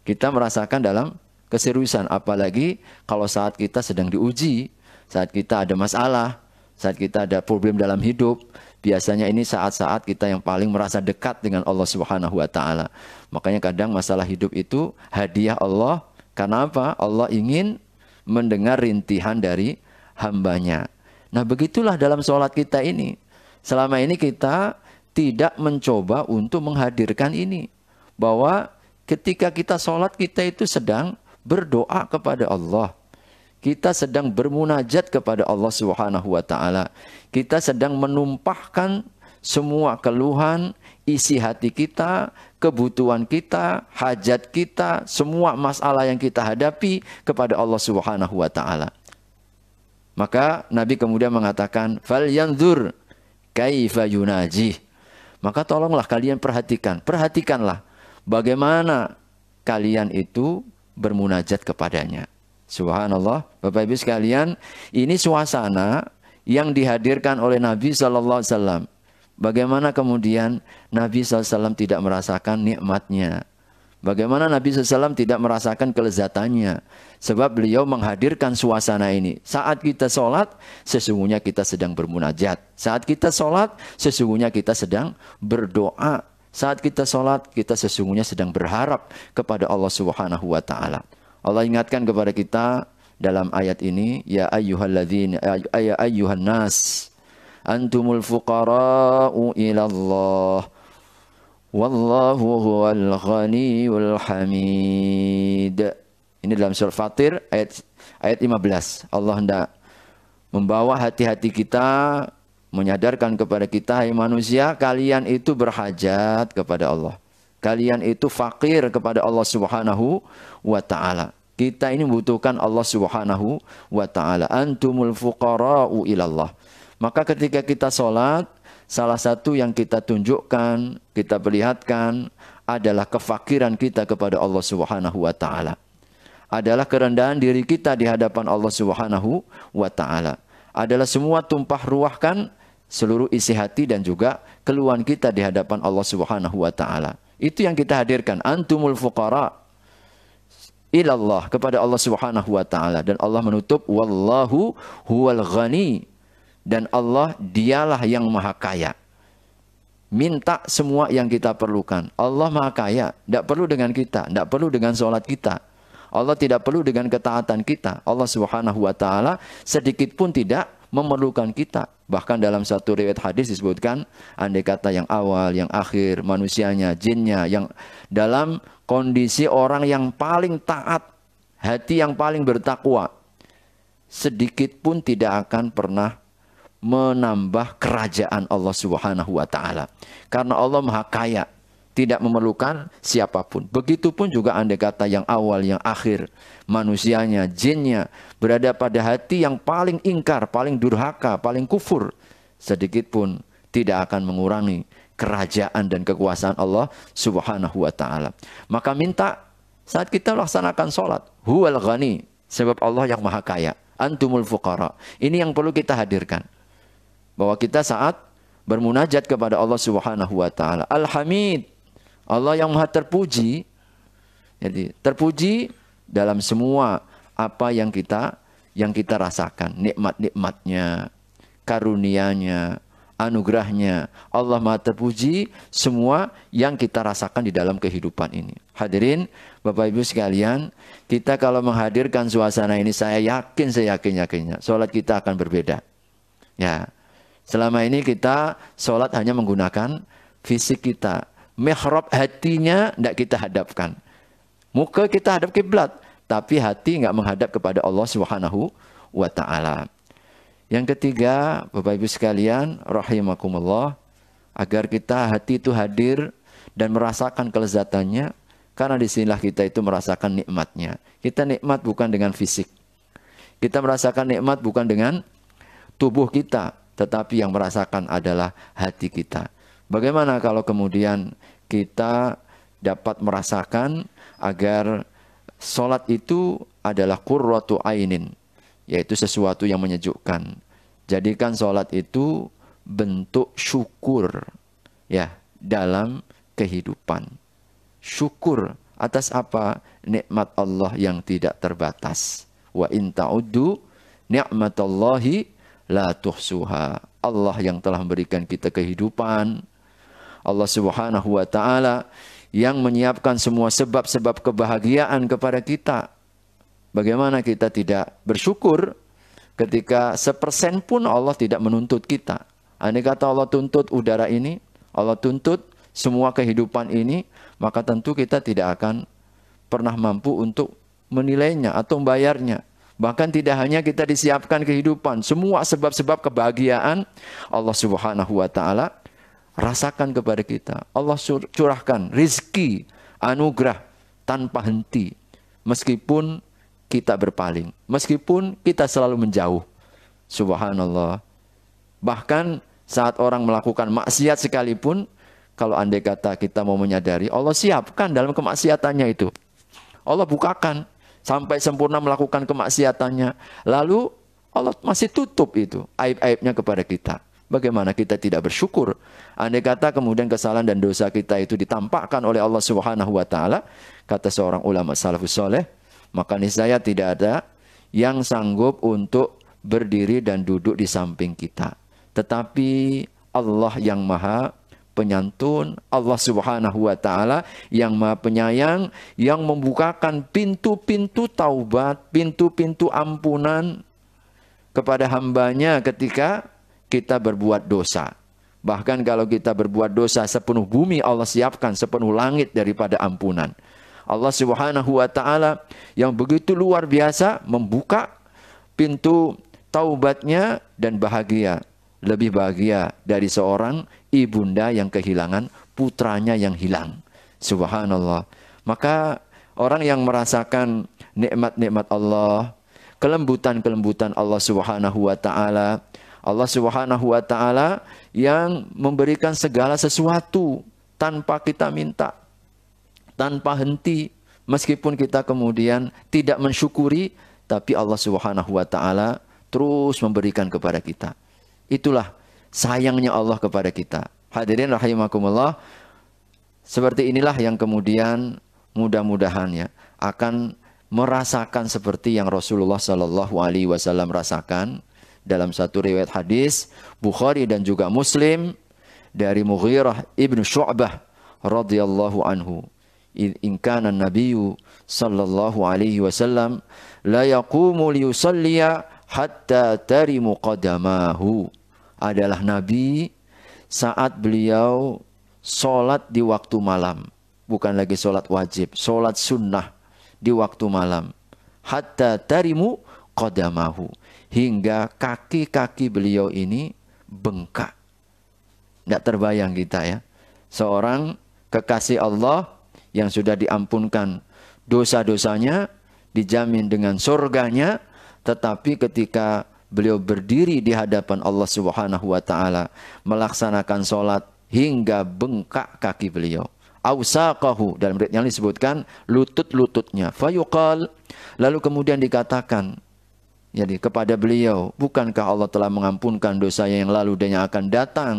Speaker 1: Kita merasakan dalam keseriusan. Apalagi kalau saat kita sedang diuji, saat kita ada masalah, saat kita ada problem dalam hidup. Biasanya ini saat-saat kita yang paling merasa dekat dengan Allah Subhanahu wa ta'ala. Makanya kadang masalah hidup itu hadiah Allah. Karena apa? Allah ingin mendengar rintihan dari hambanya. Nah begitulah dalam sholat kita ini. Selama ini kita tidak mencoba untuk menghadirkan ini. Bahwa ketika kita sholat kita itu sedang berdoa kepada Allah. Kita sedang bermunajat kepada Allah Subhanahu wa ta'ala. Kita sedang menumpahkan semua keluhan, isi hati kita, kebutuhan kita, hajat kita, semua masalah yang kita hadapi kepada Allah Subhanahu wa ta'ala. Maka Nabi kemudian mengatakan, "Falyanzur kaifa yunajih." Maka tolonglah kalian perhatikanlah bagaimana kalian itu bermunajat kepadanya. Subhanallah, Bapak Ibu sekalian, ini suasana yang dihadirkan oleh Nabi Sallallahu Alaihi Wasallam. Bagaimana kemudian Nabi SAW tidak merasakan nikmatnya? Bagaimana Nabi SAW tidak merasakan kelezatannya? Sebab beliau menghadirkan suasana ini. Saat kita sholat, sesungguhnya kita sedang bermunajat. Saat kita sholat, sesungguhnya kita sedang berdoa. Saat kita sholat, kita sesungguhnya sedang berharap kepada Allah Subhanahu wa ta'ala. Allah ingatkan kepada kita dalam ayat ini, ya ayyuhalladzina ya ayyuhan nas antumul fuqara'u ila Allah wallahu huwal ghaniyul hamid. Ini dalam surah Fatir ayat 15. Allah hendak Membawa hati-hati kita, menyadarkan kepada kita, hai manusia, kalian itu berhajat kepada Allah. Kalian itu fakir kepada Allah Subhanahu wa ta'ala. Kita ini membutuhkan Allah Subhanahu wa ta'ala. Antumul fuqara'u ilallah. Maka ketika kita sholat, salah satu yang kita tunjukkan, kita perlihatkan adalah kefakiran kita kepada Allah Subhanahu wa ta'ala. Adalah kerendahan diri kita di hadapan Allah Subhanahu wa ta'ala. Adalah semua tumpah ruahkan seluruh isi hati dan juga keluhan kita di hadapan Allah Subhanahu wa ta'ala. Itu yang kita hadirkan. Antumul fuqara ilallah, kepada Allah Subhanahu wa ta'ala. Dan Allah menutup, wallahu huwal ghani. Dan Allah dialah yang maha kaya. Minta semua yang kita perlukan. Allah maha kaya. Tidak perlu dengan kita. Tidak perlu dengan sholat kita. Allah tidak perlu dengan ketaatan kita. Allah Subhanahu wa ta'ala sedikit pun tidak memerlukan kita. Bahkan dalam satu riwayat hadis disebutkan, andai kata yang awal, yang akhir, manusianya, jinnya, yang dalam kondisi orang yang paling taat, hati yang paling bertakwa, sedikit pun tidak akan pernah menambah kerajaan Allah Subhanahu wa ta'ala. Karena Allah maha kaya, tidak memerlukan siapapun. Begitupun juga andai kata yang awal, yang akhir, manusianya, jinnya, berada pada hati yang paling ingkar, paling durhaka, paling kufur, sedikit pun tidak akan mengurangi kerajaan dan kekuasaan Allah Subhanahu wa ta'ala. Maka minta saat kita laksanakan sholat, huwal ghani, sebab Allah yang maha kaya. Antumul fuqara. Ini yang perlu kita hadirkan. Bahwa kita saat bermunajat kepada Allah Subhanahu wa ta'ala, Al-Hamid, Allah yang maha terpuji. Jadi terpuji dalam semua apa yang kita rasakan, nikmat-nikmatnya, karunia-Nya, anugerahnya. Allah maha terpuji semua yang kita rasakan di dalam kehidupan ini. Hadirin Bapak Ibu sekalian, kita kalau menghadirkan suasana ini, saya yakin, seyakin-yakinnya sholat kita akan berbeda. Ya, selama ini kita sholat hanya menggunakan fisik kita. Mihrab hatinya tidak kita hadapkan. Muka kita hadap kiblat, tapi hati nggak menghadap kepada Allah Subhanahu wa ta'ala. Yang ketiga, Bapak Ibu sekalian, rahimakumullah, agar kita hati itu hadir dan merasakan kelezatannya, karena disinilah kita itu merasakan nikmatnya. Kita nikmat bukan dengan fisik. Kita merasakan nikmat bukan dengan tubuh kita, tetapi yang merasakan adalah hati kita. Bagaimana kalau kemudian kita dapat merasakan agar sholat itu adalah qurratu ainin, yaitu sesuatu yang menyejukkan. Jadikan sholat itu bentuk syukur ya dalam kehidupan. Syukur atas apa? Nikmat Allah yang tidak terbatas. Wa in ta'uddu ni'matallahi la tuhsuha. Allah yang telah memberikan kita kehidupan. Allah Subhanahu wa ta'ala yang menyiapkan semua sebab-sebab kebahagiaan kepada kita. Bagaimana kita tidak bersyukur ketika 1% pun Allah tidak menuntut kita. Andai kata Allah tuntut udara ini, Allah tuntut semua kehidupan ini, maka tentu kita tidak akan pernah mampu untuk menilainya atau membayarnya. Bahkan tidak hanya kita disiapkan kehidupan, semua sebab-sebab kebahagiaan Allah Subhanahu wa ta'ala rasakan kepada kita. Allah curahkan rizki, anugerah tanpa henti. Meskipun kita berpaling, meskipun kita selalu menjauh. Subhanallah. Bahkan saat orang melakukan maksiat sekalipun, kalau andai kata kita mau menyadari, Allah siapkan dalam kemaksiatannya itu. Allah bukakan sampai sempurna melakukan kemaksiatannya. Lalu Allah masih tutup itu aib-aibnya kepada kita. Bagaimana kita tidak bersyukur? Andai kata kemudian kesalahan dan dosa kita itu ditampakkan oleh Allah Subhanahu wa ta'ala, kata seorang ulama salafus soleh, maka niscaya tidak ada yang sanggup untuk berdiri dan duduk di samping kita. Tetapi Allah yang maha penyantun, Allah Subhanahu wa ta'ala yang maha penyayang, yang membukakan pintu-pintu taubat, pintu-pintu ampunan kepada hambanya ketika kita berbuat dosa. Bahkan kalau kita berbuat dosa, sepenuh bumi Allah siapkan, sepenuh langit daripada ampunan. Allah Subhanahu wa ta'ala yang begitu luar biasa membuka pintu taubatnya dan bahagia. Lebih bahagia dari seorang ibunda yang kehilangan putranya yang hilang. Subhanallah. Maka orang yang merasakan nikmat-nikmat Allah, kelembutan-kelembutan Allah Subhanahu wa taala, Allah Subhanahu wa taala yang memberikan segala sesuatu tanpa kita minta, tanpa henti, meskipun kita kemudian tidak mensyukuri, tapi Allah Subhanahu wa taala terus memberikan kepada kita. Itulah sayangnya Allah kepada kita. Hadirin rahimakumullah, seperti inilah yang kemudian mudah-mudahan ya akan merasakan seperti yang Rasulullah Shallallahu Alaihi Wasallam rasakan dalam satu riwayat hadis Bukhari dan juga Muslim dari Mughirah ibnu Syu'bah radhiyallahu anhu. In kana nabiyyu sallallahu alaihi wasallam la yaqumu liyusalliya hatta tarimu qadamahu. Adalah Nabi saat beliau sholat di waktu malam. Bukan lagi sholat wajib, sholat sunnah di waktu malam. Hatta tarimu qadamahu. Hingga kaki-kaki beliau ini bengkak. Tidak terbayang kita ya. Seorang kekasih Allah yang sudah diampunkan dosa-dosanya, dijamin dengan surganya, tetapi ketika beliau berdiri di hadapan Allah Subhanahu wa taala melaksanakan sholat hingga bengkak kaki beliau. Ausaqahu, dalam riwayat yang disebutkan lutut-lututnya. Fayuqal, lalu kemudian dikatakan jadi kepada beliau, bukankah Allah telah mengampunkan dosanya yang lalu dan yang akan datang,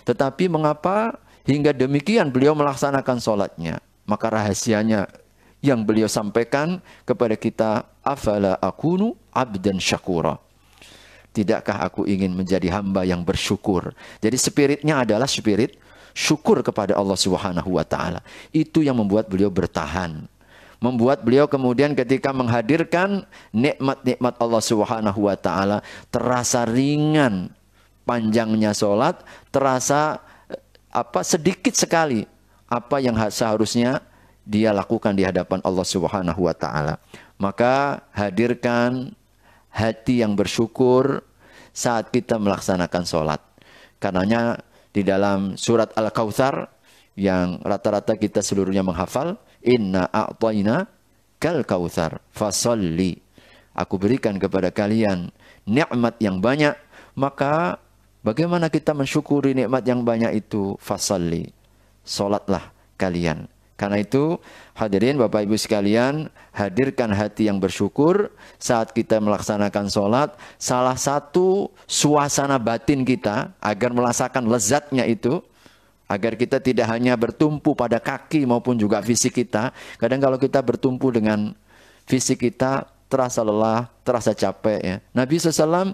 Speaker 1: tetapi mengapa hingga demikian beliau melaksanakan sholatnya? Maka rahasianya yang beliau sampaikan kepada kita, afala akunu abdan syakura. Tidakkah aku ingin menjadi hamba yang bersyukur? Jadi spiritnya adalah spirit syukur kepada Allah Subhanahu wa taala. Itu yang membuat beliau bertahan. Membuat beliau kemudian ketika menghadirkan nikmat-nikmat Allah Subhanahu wa taala terasa ringan panjangnya salat, terasa sedikit sekali apa yang seharusnya dia lakukan di hadapan Allah Subhanahu wa taala. Maka hadirkan hati yang bersyukur saat kita melaksanakan sholat. Karenanya di dalam surat Al-Kautsar yang rata-rata kita seluruhnya menghafal, inna a'tayna kal kautsar fasalli. Aku berikan kepada kalian nikmat yang banyak, maka bagaimana kita mensyukuri nikmat yang banyak itu? Fasalli. Salatlah kalian. Karena itu, hadirin Bapak Ibu sekalian, hadirkan hati yang bersyukur saat kita melaksanakan sholat. Salah satu suasana batin kita agar merasakan lezatnya itu, agar kita tidak hanya bertumpu pada kaki maupun juga fisik kita. Kadang kalau kita bertumpu dengan fisik kita, terasa lelah, terasa capek ya. Nabi SAW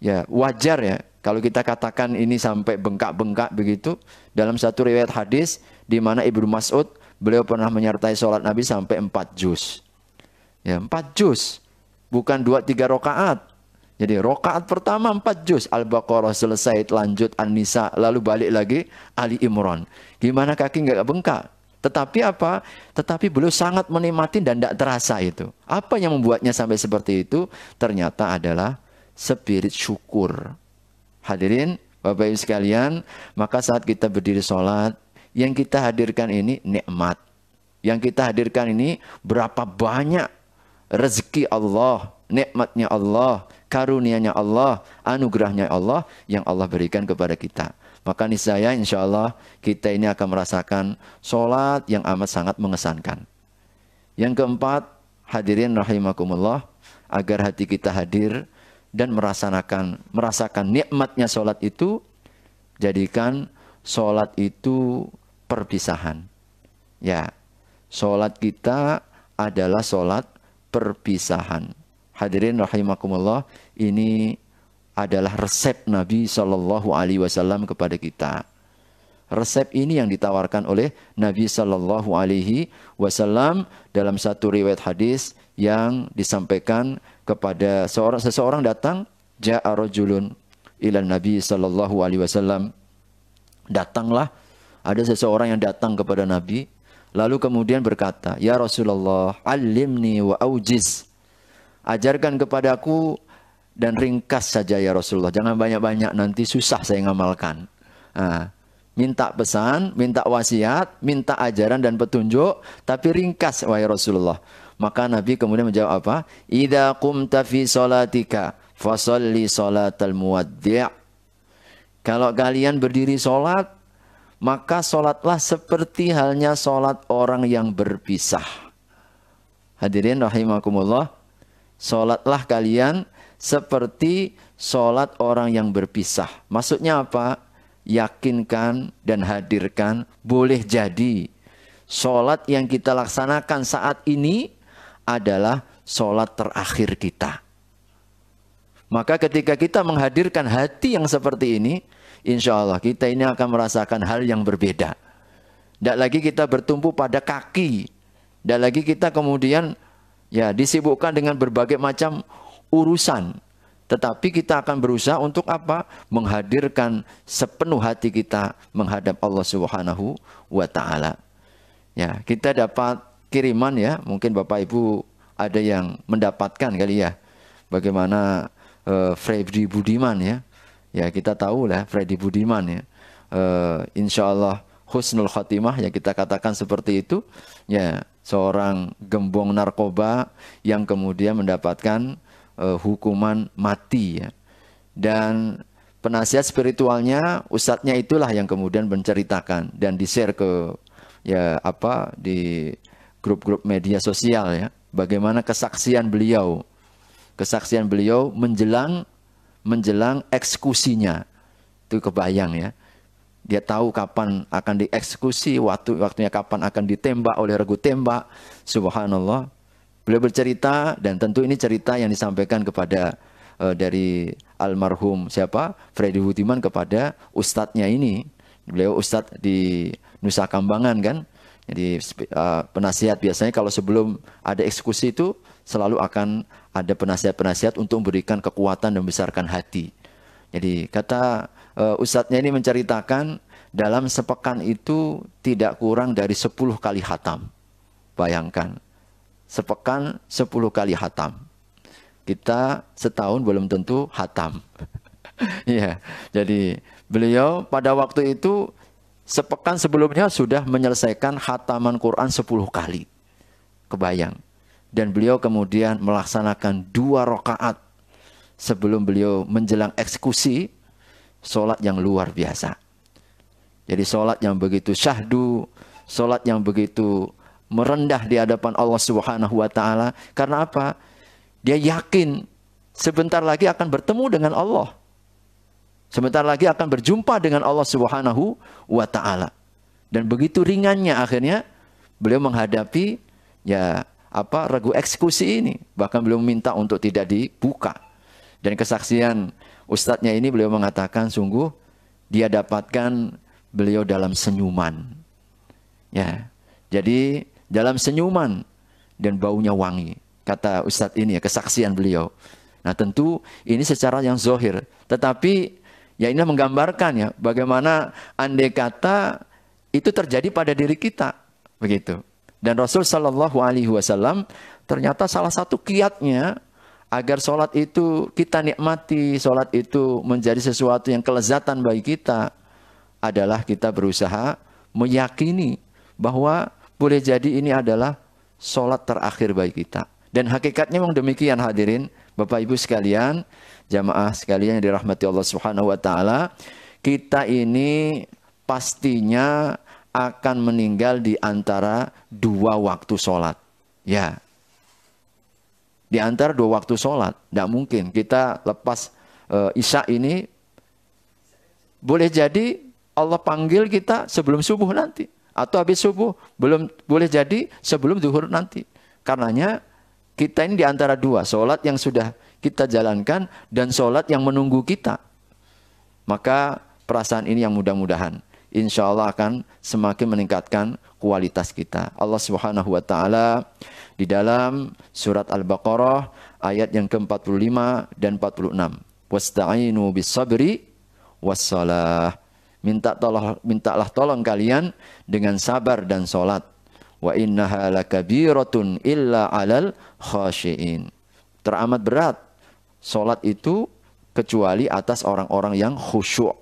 Speaker 1: ya wajar ya kalau kita katakan ini sampai bengkak-bengkak begitu. Dalam satu riwayat hadis di mana Ibnu Mas'ud, beliau pernah menyertai sholat Nabi sampai 4 juz. Ya, 4 juz. Bukan 2-3 rakaat. Jadi rakaat pertama 4 juz. Al-Baqarah selesai, lanjut An-Nisa, lalu balik lagi Ali Imran. Gimana kaki nggak bengkak? Tetapi apa? Tetapi beliau sangat menikmati dan tidak terasa itu. Apa yang membuatnya sampai seperti itu? Ternyata adalah spirit syukur. Hadirin, Bapak Ibu sekalian, maka saat kita berdiri sholat, yang kita hadirkan ini nikmat. Yang kita hadirkan ini berapa banyak rezeki Allah, nikmatnya Allah, karunia-Nya Allah, anugerahnya Allah yang Allah berikan kepada kita. Maka niscaya insya Allah kita ini akan merasakan sholat yang amat sangat mengesankan. Yang keempat, hadirin rahimakumullah, agar hati kita hadir dan merasakan nikmatnya sholat itu, jadikan sholat itu perpisahan. Ya, sholat kita adalah sholat perpisahan. Hadirin rahimakumullah, ini adalah resep Nabi Shallallahu Alaihi Wasallam kepada kita. Resep ini yang ditawarkan oleh Nabi Shallallahu Alaihi Wasallam dalam satu riwayat hadis yang disampaikan kepada seseorang datang, ja'a rajulun ila Nabi Shallallahu Alaihi Wasallam. Datanglah ada seseorang yang datang kepada Nabi, lalu kemudian berkata, ya Rasulullah, alimni wa aujiz. Ajarkan kepadaku dan ringkas saja ya Rasulullah. Jangan banyak-banyak, nanti susah saya ngamalkan. Nah, minta pesan, minta wasiat, minta ajaran dan petunjuk, tapi ringkas wahai Rasulullah. Maka Nabi kemudian menjawab apa? Idza qumta fi salatika fasalli salatal muwaddi'. Kalau kalian berdiri salat, maka salatlah seperti halnya salat orang yang berpisah. Hadirin rahimakumullah, salatlah kalian seperti salat orang yang berpisah. Maksudnya apa? Yakinkan dan hadirkan, boleh jadi salat yang kita laksanakan saat ini adalah salat terakhir kita. Maka ketika kita menghadirkan hati yang seperti ini, insya Allah kita ini akan merasakan hal yang berbeda. Tidak lagi kita bertumpu pada kaki. Tidak lagi kita kemudian ya disibukkan dengan berbagai macam urusan. Tetapi kita akan berusaha untuk apa? Menghadirkan sepenuh hati kita menghadap Allah Subhanahu wa Ta'ala. Ya, kita dapat kiriman ya, mungkin Bapak Ibu ada yang mendapatkan kali ya. Bagaimana Freddy Budiman ya. Ya, kita tahu lah Freddy Budiman ya. Insya Allah husnul khatimah ya, kita katakan seperti itu. Ya, seorang gembong narkoba yang kemudian mendapatkan hukuman mati ya. Dan penasihat spiritualnya, ustadznya itulah yang kemudian menceritakan dan di-share ke ya apa di grup-grup media sosial ya, bagaimana kesaksian beliau menjelang eksekusinya. Itu kebayang ya. Dia tahu kapan akan dieksekusi, waktunya kapan akan ditembak oleh regu tembak. Subhanallah. Beliau bercerita, dan tentu ini cerita yang disampaikan kepada dari almarhum siapa? Freddy Budiman kepada ustadznya ini. Beliau ustadz di Nusa Kambangan kan. Jadi penasihat biasanya kalau sebelum ada eksekusi itu selalu akan ada penasihat-penasihat untuk memberikan kekuatan dan membesarkan hati. Jadi kata ustadznya ini menceritakan dalam sepekan itu tidak kurang dari 10 kali khatam. Bayangkan. Sepekan 10 kali khatam. Kita setahun belum tentu khatam. Ya, jadi beliau pada waktu itu sepekan sebelumnya sudah menyelesaikan khataman Quran 10 kali. Kebayang. Dan beliau kemudian melaksanakan 2 rakaat sebelum beliau menjelang eksekusi, sholat yang luar biasa. Jadi sholat yang begitu syahdu, sholat yang begitu merendah di hadapan Allah Subhanahu wa Ta'ala. Karena apa? Dia yakin sebentar lagi akan bertemu dengan Allah. Sebentar lagi akan berjumpa dengan Allah Subhanahu wa Ta'ala. Dan begitu ringannya akhirnya beliau menghadapi ya apa regu eksekusi ini. Bahkan beliau minta untuk tidak dibuka. Dan kesaksian ustadznya ini beliau mengatakan sungguh dia dapatkan beliau dalam senyuman. Ya. Jadi dalam senyuman dan baunya wangi. Kata ustadz ini ya, kesaksian beliau. Nah tentu ini secara yang zahir. Tetapi ya ini menggambarkan ya bagaimana andai kata itu terjadi pada diri kita. Begitu. Dan Rasul Shallallahu Alaihi Wasallam ternyata salah satu kiatnya agar sholat itu kita nikmati, sholat itu menjadi sesuatu yang kelezatan bagi kita adalah kita berusaha meyakini bahwa boleh jadi ini adalah sholat terakhir bagi kita. Dan hakikatnya memang demikian hadirin, Bapak Ibu sekalian, jamaah sekalian yang dirahmati Allah Subhanahu wa Ta'ala, kita ini pastinya akan meninggal di antara 2 waktu sholat. Ya, di antara 2 waktu sholat. Tidak mungkin kita lepas Isya ini, boleh jadi Allah panggil kita sebelum subuh nanti. Atau habis subuh, belum boleh jadi sebelum zuhur nanti. Karenanya kita ini di antara 2, sholat yang sudah kita jalankan dan sholat yang menunggu kita. Maka perasaan ini yang mudah-mudahan insya Allah akan semakin meningkatkan kualitas kita. Allah Subhanahu wa Ta'ala di dalam surat Al-Baqarah ayat yang ke-45 dan 46. Wasta'inu bis sabri wassalah. Mintalah tolong kalian dengan sabar dan salat. Wa innaha lakabiratun illa 'alal khashiin. Teramat berat sholat itu kecuali atas orang-orang yang khusyuk.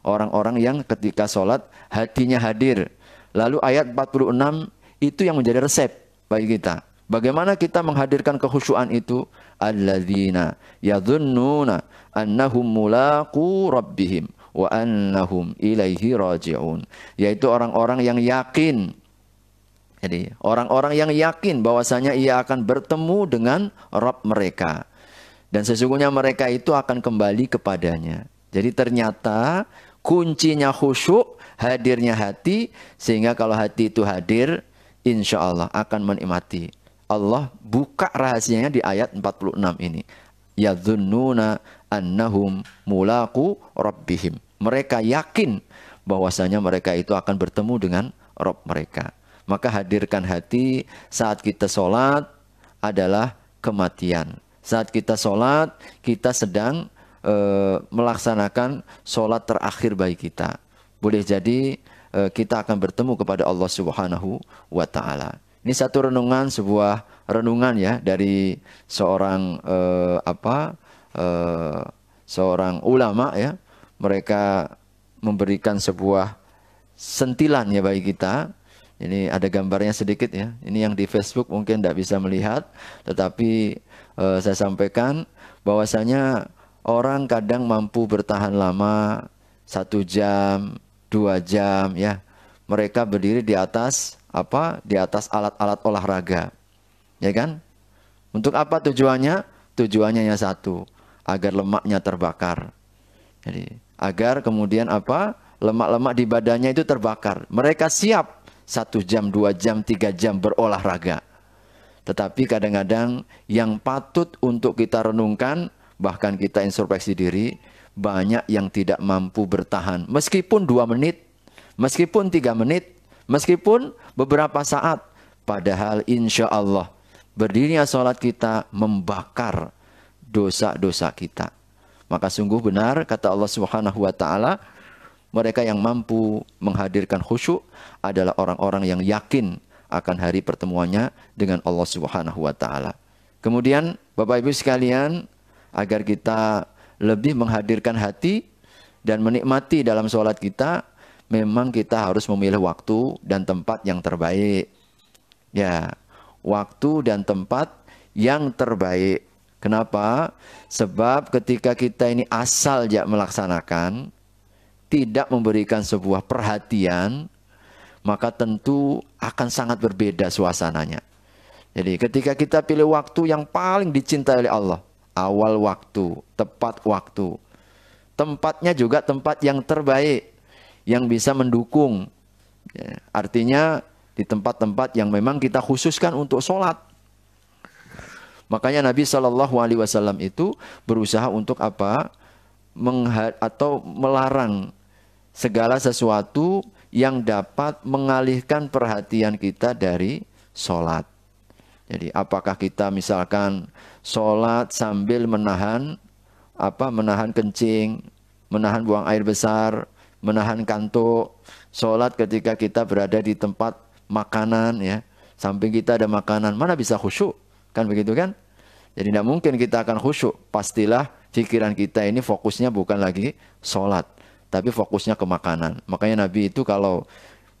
Speaker 1: Orang-orang yang ketika sholat hatinya hadir. Lalu ayat 46 itu yang menjadi resep bagi kita. Bagaimana kita menghadirkan kekhusyuan itu? Alladzina yadhunnuna annahum mulaqu rabbihim wa annahum ilaihi raji'un. Yaitu orang-orang yang yakin. Jadi orang-orang yang yakin bahwasanya ia akan bertemu dengan Rabb mereka. Dan sesungguhnya mereka itu akan kembali kepadanya. Jadi ternyata kuncinya khusyuk, hadirnya hati. Sehingga kalau hati itu hadir, insya Allah akan menikmati. Allah buka rahasianya di ayat 46 ini. Yadhunnuna annahum mulaqu rabbihim. Mereka yakin bahwasanya mereka itu akan bertemu dengan Rabb mereka. Maka hadirkan hati saat kita sholat adalah kematian. Saat kita sholat, kita sedang melaksanakan sholat terakhir bagi kita. Boleh jadi kita akan bertemu kepada Allah Subhanahu wa Ta'ala. Ini satu renungan, sebuah renungan ya dari seorang seorang ulama ya. Mereka memberikan sebuah sentilan ya bagi kita. Ini ada gambarnya sedikit ya. Ini yang di Facebook mungkin tidak bisa melihat, tetapi saya sampaikan bahwasanya orang kadang mampu bertahan lama 1 jam, 2 jam ya. Mereka berdiri di atas di atas alat-alat olahraga. Ya kan? Untuk apa tujuannya? Tujuannya hanya satu, agar lemaknya terbakar. Jadi, agar kemudian lemak-lemak di badannya itu terbakar. Mereka siap 1 jam, 2 jam, 3 jam berolahraga. Tetapi kadang-kadang yang patut untuk kita renungkan, bahkan kita introspeksi diri, banyak yang tidak mampu bertahan. Meskipun 2 menit, meskipun 3 menit, meskipun beberapa saat. Padahal insya Allah berdirinya sholat kita membakar dosa-dosa kita. Maka sungguh benar kata Allah Subhanahu wa Ta'ala, mereka yang mampu menghadirkan khusyuk adalah orang-orang yang yakin akan hari pertemuannya dengan Allah Subhanahu wa Ta'ala. Kemudian Bapak Ibu sekalian, agar kita lebih menghadirkan hati dan menikmati dalam sholat kita, memang kita harus memilih waktu dan tempat yang terbaik. Ya, waktu dan tempat yang terbaik. Kenapa? Sebab ketika kita ini asal melaksanakan, tidak memberikan sebuah perhatian, maka tentu akan sangat berbeda suasananya. Jadi ketika kita pilih waktu yang paling dicintai oleh Allah, awal waktu, tepat waktu, tempatnya juga tempat yang terbaik, yang bisa mendukung. Ya, artinya di tempat-tempat yang memang kita khususkan untuk sholat. Makanya Nabi SAW itu berusaha untuk atau melarang segala sesuatu yang dapat mengalihkan perhatian kita dari sholat. Jadi apakah kita misalkan sholat sambil menahan kencing, menahan buang air besar, menahan kantuk, sholat ketika kita berada di tempat makanan ya, samping kita ada makanan, mana bisa khusyuk? Kan begitu kan? Jadi tidak mungkin kita akan khusyuk. Pastilah pikiran kita ini fokusnya bukan lagi sholat, tapi fokusnya ke makanan. Makanya Nabi itu kalau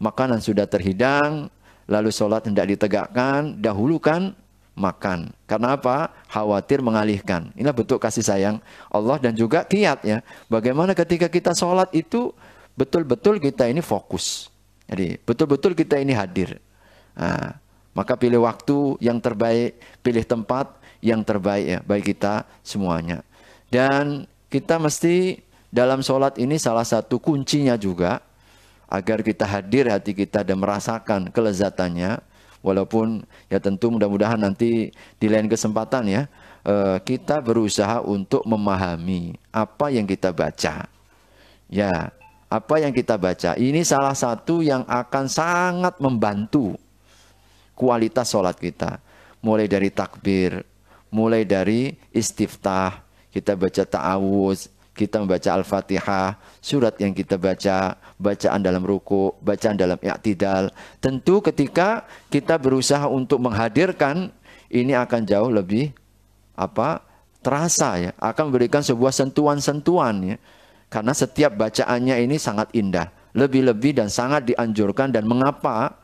Speaker 1: makanan sudah terhidang, lalu sholat hendak ditegakkan, dahulukan makan. Karena apa? Khawatir mengalihkan. Inilah bentuk kasih sayang Allah dan juga kiat ya. Bagaimana ketika kita sholat itu betul-betul kita ini fokus. Jadi betul-betul kita ini hadir. Nah, maka pilih waktu yang terbaik, pilih tempat yang terbaik ya bagi kita semuanya. Dan kita mesti dalam sholat ini salah satu kuncinya juga agar kita hadir hati kita dan merasakan kelezatannya. Walaupun ya tentu mudah-mudahan nanti di lain kesempatan ya kita berusaha untuk memahami apa yang kita baca. Ya, apa yang kita baca ini salah satu yang akan sangat membantu kualitas sholat kita. Mulai dari takbir, mulai dari istiftah, kita baca ta'awuz, kita membaca Al-Fatihah, surat yang kita baca, bacaan dalam ruku, bacaan dalam i'tidal. Tentu ketika kita berusaha untuk menghadirkan, ini akan jauh lebih terasa ya, akan memberikan sebuah sentuhan-sentuhan ya. Karena setiap bacaannya ini sangat indah, lebih-lebih dan sangat dianjurkan. Dan mengapa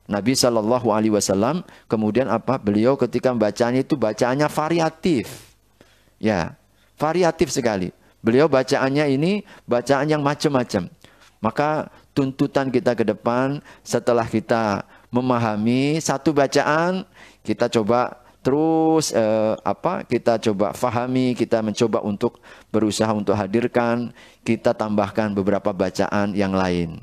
Speaker 1: Nabi Shallallahu Alaihi Wasallam kemudian apa? Beliau ketika membacanya itu bacaannya variatif, ya, variatif sekali. Beliau bacaannya ini bacaan yang macam-macam. Maka tuntutan kita ke depan setelah kita memahami satu bacaan, kita coba terus kita coba fahami, kita mencoba untuk berusaha untuk hadirkan, kita tambahkan beberapa bacaan yang lain.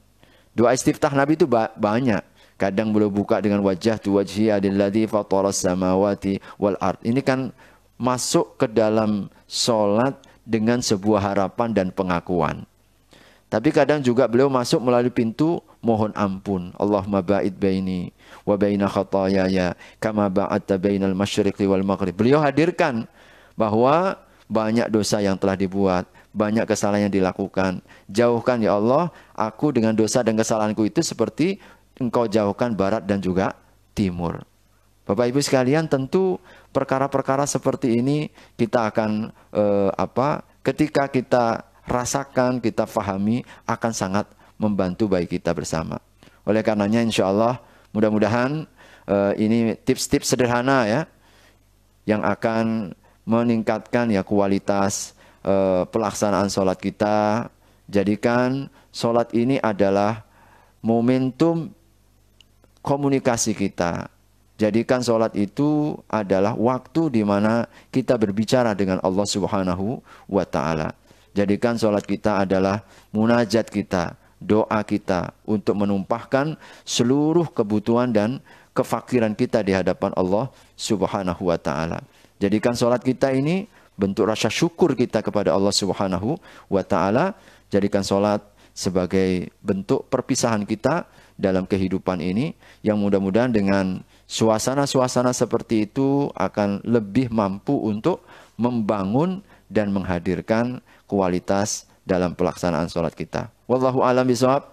Speaker 1: Doa istiftah Nabi itu banyak. Kadang beliau buka dengan wajah tu wajhi adilladzi fataras samawati wal ard. Ini kan masuk ke dalam sholat dengan sebuah harapan dan pengakuan. Tapi kadang juga beliau masuk melalui pintu mohon ampun. Allahumma ba'id baini wa baina khataayaya kama ba'adta bainal masyriqi wal maghrib. Beliau hadirkan bahwa banyak dosa yang telah dibuat, banyak kesalahan yang dilakukan. Jauhkan ya Allah aku dengan dosa dan kesalahanku itu seperti Engkau jauhkan barat dan juga timur. Bapak Ibu sekalian, tentu perkara-perkara seperti ini kita akan ketika kita rasakan, kita fahami, akan sangat membantu bagi kita bersama. Oleh karenanya insya Allah mudah-mudahan ini tips-tips sederhana ya, yang akan meningkatkan ya kualitas pelaksanaan sholat kita. Jadikan sholat ini adalah momentum komunikasi kita. Jadikan sholat itu adalah waktu di mana kita berbicara dengan Allah Subhanahu wa Ta'ala. Jadikan sholat kita adalah munajat kita, doa kita untuk menumpahkan seluruh kebutuhan dan kefakiran kita di hadapan Allah Subhanahu wa Ta'ala. Jadikan sholat kita ini bentuk rasa syukur kita kepada Allah Subhanahu wa Ta'ala. Jadikan sholat sebagai bentuk perpisahan kita dalam kehidupan ini, yang mudah-mudahan dengan suasana-suasana seperti itu akan lebih mampu untuk membangun dan menghadirkan kualitas dalam pelaksanaan sholat kita. Wallahu a'lam bishawab.